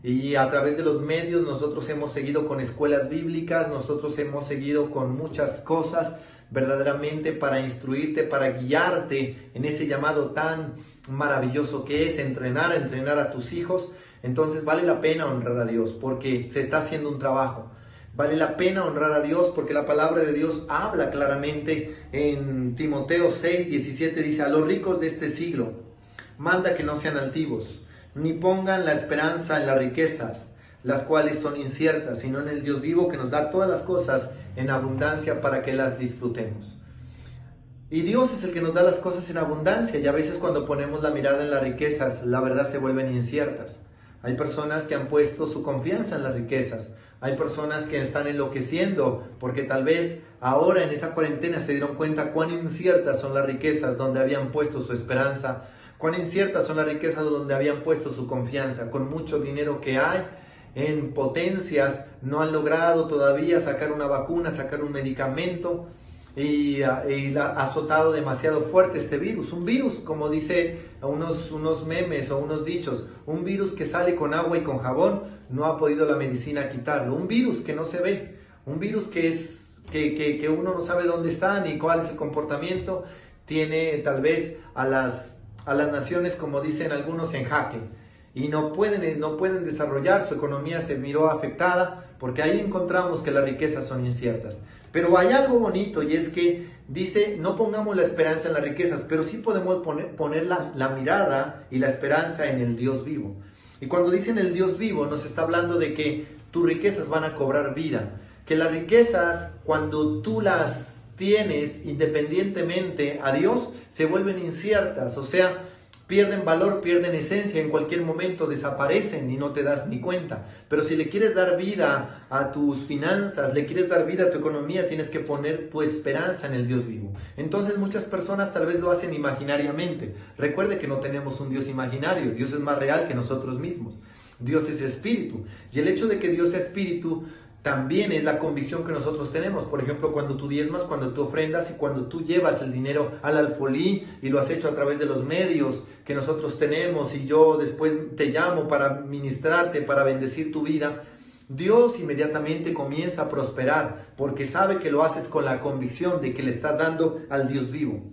Y a través de los medios nosotros hemos seguido con escuelas bíblicas, nosotros hemos seguido con muchas cosas verdaderamente para instruirte, para guiarte en ese llamado tan maravilloso que es entrenar a tus hijos. Entonces vale la pena honrar a Dios porque se está haciendo un trabajo. Vale la pena honrar a Dios porque la palabra de Dios habla claramente en Timoteo 6:17, dice: a los ricos de este siglo manda que no sean altivos, ni pongan la esperanza en las riquezas, las cuales son inciertas, sino en el Dios vivo que nos da todas las cosas en abundancia para que las disfrutemos. Y Dios es el que nos da las cosas en abundancia, y a veces cuando ponemos la mirada en las riquezas, la verdad se vuelven inciertas. Hay personas que han puesto su confianza en las riquezas. Hay personas que están enloqueciendo porque tal vez ahora en esa cuarentena se dieron cuenta cuán inciertas son las riquezas donde habían puesto su esperanza, cuán inciertas son las riquezas donde habían puesto su confianza. Con mucho dinero que hay en potencias no han logrado todavía sacar una vacuna, sacar un medicamento, y ha azotado demasiado fuerte este virus. Un virus, como dice unos memes o unos dichos, un virus que sale con agua y con jabón, no ha podido la medicina quitarlo. Un virus que no se ve, un virus que uno no sabe dónde está ni cuál es el comportamiento, tiene tal vez a las naciones, como dicen algunos, en jaque, y no pueden desarrollar. Su economía se miró afectada porque ahí encontramos que las riquezas son inciertas. Pero hay algo bonito, y es que dice: no pongamos la esperanza en las riquezas, pero sí podemos poner la mirada y la esperanza en el Dios vivo. Y cuando dicen el Dios vivo, nos está hablando de que tus riquezas van a cobrar vida. Que las riquezas, cuando tú las tienes independientemente a Dios, se vuelven inciertas. O sea, pierden valor, pierden esencia, en cualquier momento desaparecen y no te das ni cuenta. Pero si le quieres dar vida a tus finanzas, le quieres dar vida a tu economía, tienes que poner tu esperanza en el Dios vivo. Entonces muchas personas tal vez lo hacen imaginariamente. Recuerde que no tenemos un Dios imaginario. Dios es más real que nosotros mismos. Dios es espíritu. Y el hecho de que Dios sea espíritu también es la convicción que nosotros tenemos. Por ejemplo, cuando tú diezmas, cuando tú ofrendas y cuando tú llevas el dinero al alfolí, y lo has hecho a través de los medios que nosotros tenemos, y yo después te llamo para ministrarte, para bendecir tu vida, Dios inmediatamente comienza a prosperar porque sabe que lo haces con la convicción de que le estás dando al Dios vivo.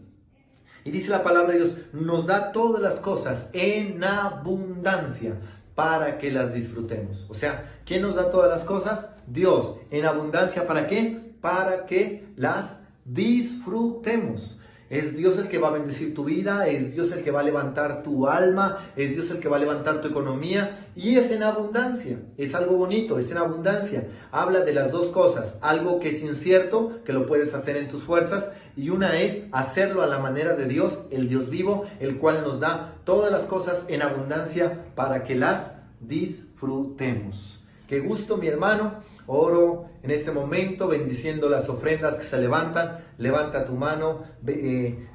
Y dice la palabra de Dios: nos da todas las cosas en abundancia para que las disfrutemos. O sea, ¿quién nos da todas las cosas? Dios. En abundancia, ¿para qué? Para que las disfrutemos. Es Dios el que va a bendecir tu vida, es Dios el que va a levantar tu alma, es Dios el que va a levantar tu economía, y es en abundancia. Es algo bonito, es en abundancia. Habla de las dos cosas: algo que es incierto, que lo puedes hacer en tus fuerzas, y una es hacerlo a la manera de Dios, el Dios vivo, el cual nos da todas las cosas en abundancia para que las disfrutemos. Qué gusto, mi hermano. Oro en este momento bendiciendo las ofrendas que se levantan. Levanta tu mano,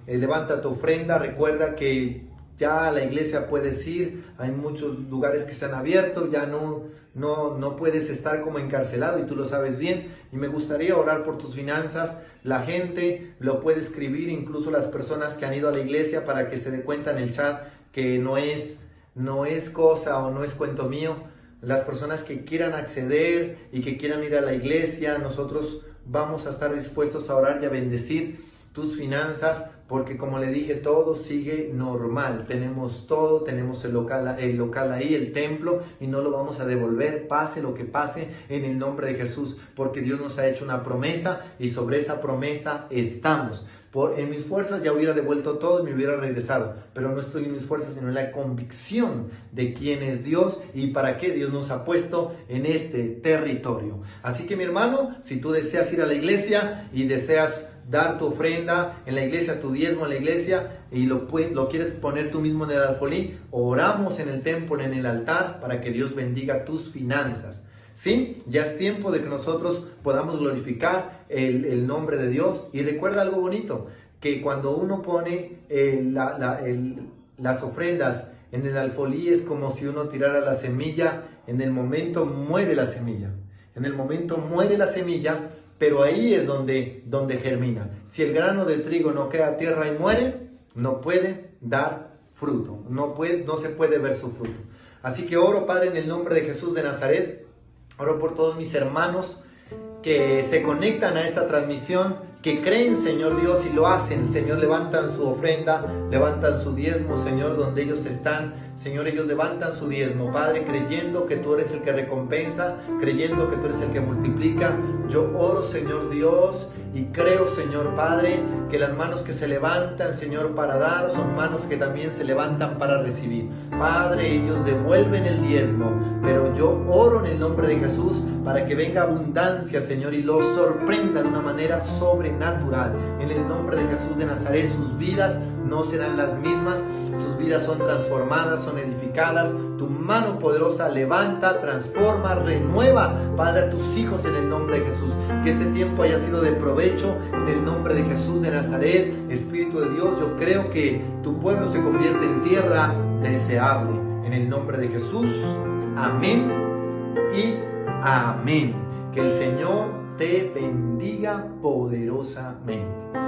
levanta tu ofrenda. Recuerda que ya a la iglesia puedes ir. Hay muchos lugares que se han abierto. Ya no puedes estar como encarcelado, y tú lo sabes bien. Y me gustaría orar por tus finanzas. La gente lo puede escribir, incluso las personas que han ido a la iglesia, para que se dé cuenta en el chat que no es cosa o no es cuento mío. Las personas que quieran acceder y que quieran ir a la iglesia, nosotros vamos a estar dispuestos a orar y a bendecir tus finanzas, porque como le dije, todo sigue normal. Tenemos todo, tenemos el local ahí, el templo, y no lo vamos a devolver, pase lo que pase, en el nombre de Jesús, porque Dios nos ha hecho una promesa y sobre esa promesa estamos. En mis fuerzas ya hubiera devuelto todo y me hubiera regresado, pero no estoy en mis fuerzas, sino en la convicción de quién es Dios y para qué Dios nos ha puesto en este territorio. Así que, mi hermano, si tú deseas ir a la iglesia y deseas dar tu ofrenda en la iglesia, tu diezmo en la iglesia, y lo quieres poner tú mismo en el alfolí, oramos en el templo, en el altar, para que Dios bendiga tus finanzas. ¿Sí? Ya es tiempo de que nosotros podamos glorificar el nombre de Dios. Y recuerda algo bonito, que cuando uno pone las ofrendas en el alfolí, es como si uno tirara la semilla. En el momento muere la semilla. En el momento muere la semilla, pero ahí es donde germina. Si el grano de trigo no queda a tierra y muere, no puede dar fruto. No se puede ver su fruto. Así que oro, Padre, en el nombre de Jesús de Nazaret. Oro por todos mis hermanos que se conectan a esta transmisión, que creen, Señor Dios, y lo hacen. Señor, levantan su ofrenda, levantan su diezmo, Señor, donde ellos están. Señor, ellos levantan su diezmo, Padre, creyendo que tú eres el que recompensa, creyendo que tú eres el que multiplica. Yo oro, Señor Dios, y creo, Señor Padre, que las manos que se levantan, Señor, para dar, son manos que también se levantan para recibir. Padre, ellos devuelven el diezmo, pero yo oro en el nombre de Jesús para que venga abundancia, Señor, y los sorprenda de una manera sobrenatural. En el nombre de Jesús de Nazaret, sus vidas no serán las mismas, sus vidas son transformadas, son edificadas. Tu mano poderosa levanta, transforma, renueva, Padre, a tus hijos en el nombre de Jesús. Que este tiempo haya sido de provecho en el nombre de Jesús de Nazaret. Espíritu de Dios, yo creo que tu pueblo se convierte en tierra deseable. En el nombre de Jesús, amén y amén. Que el Señor te bendiga poderosamente.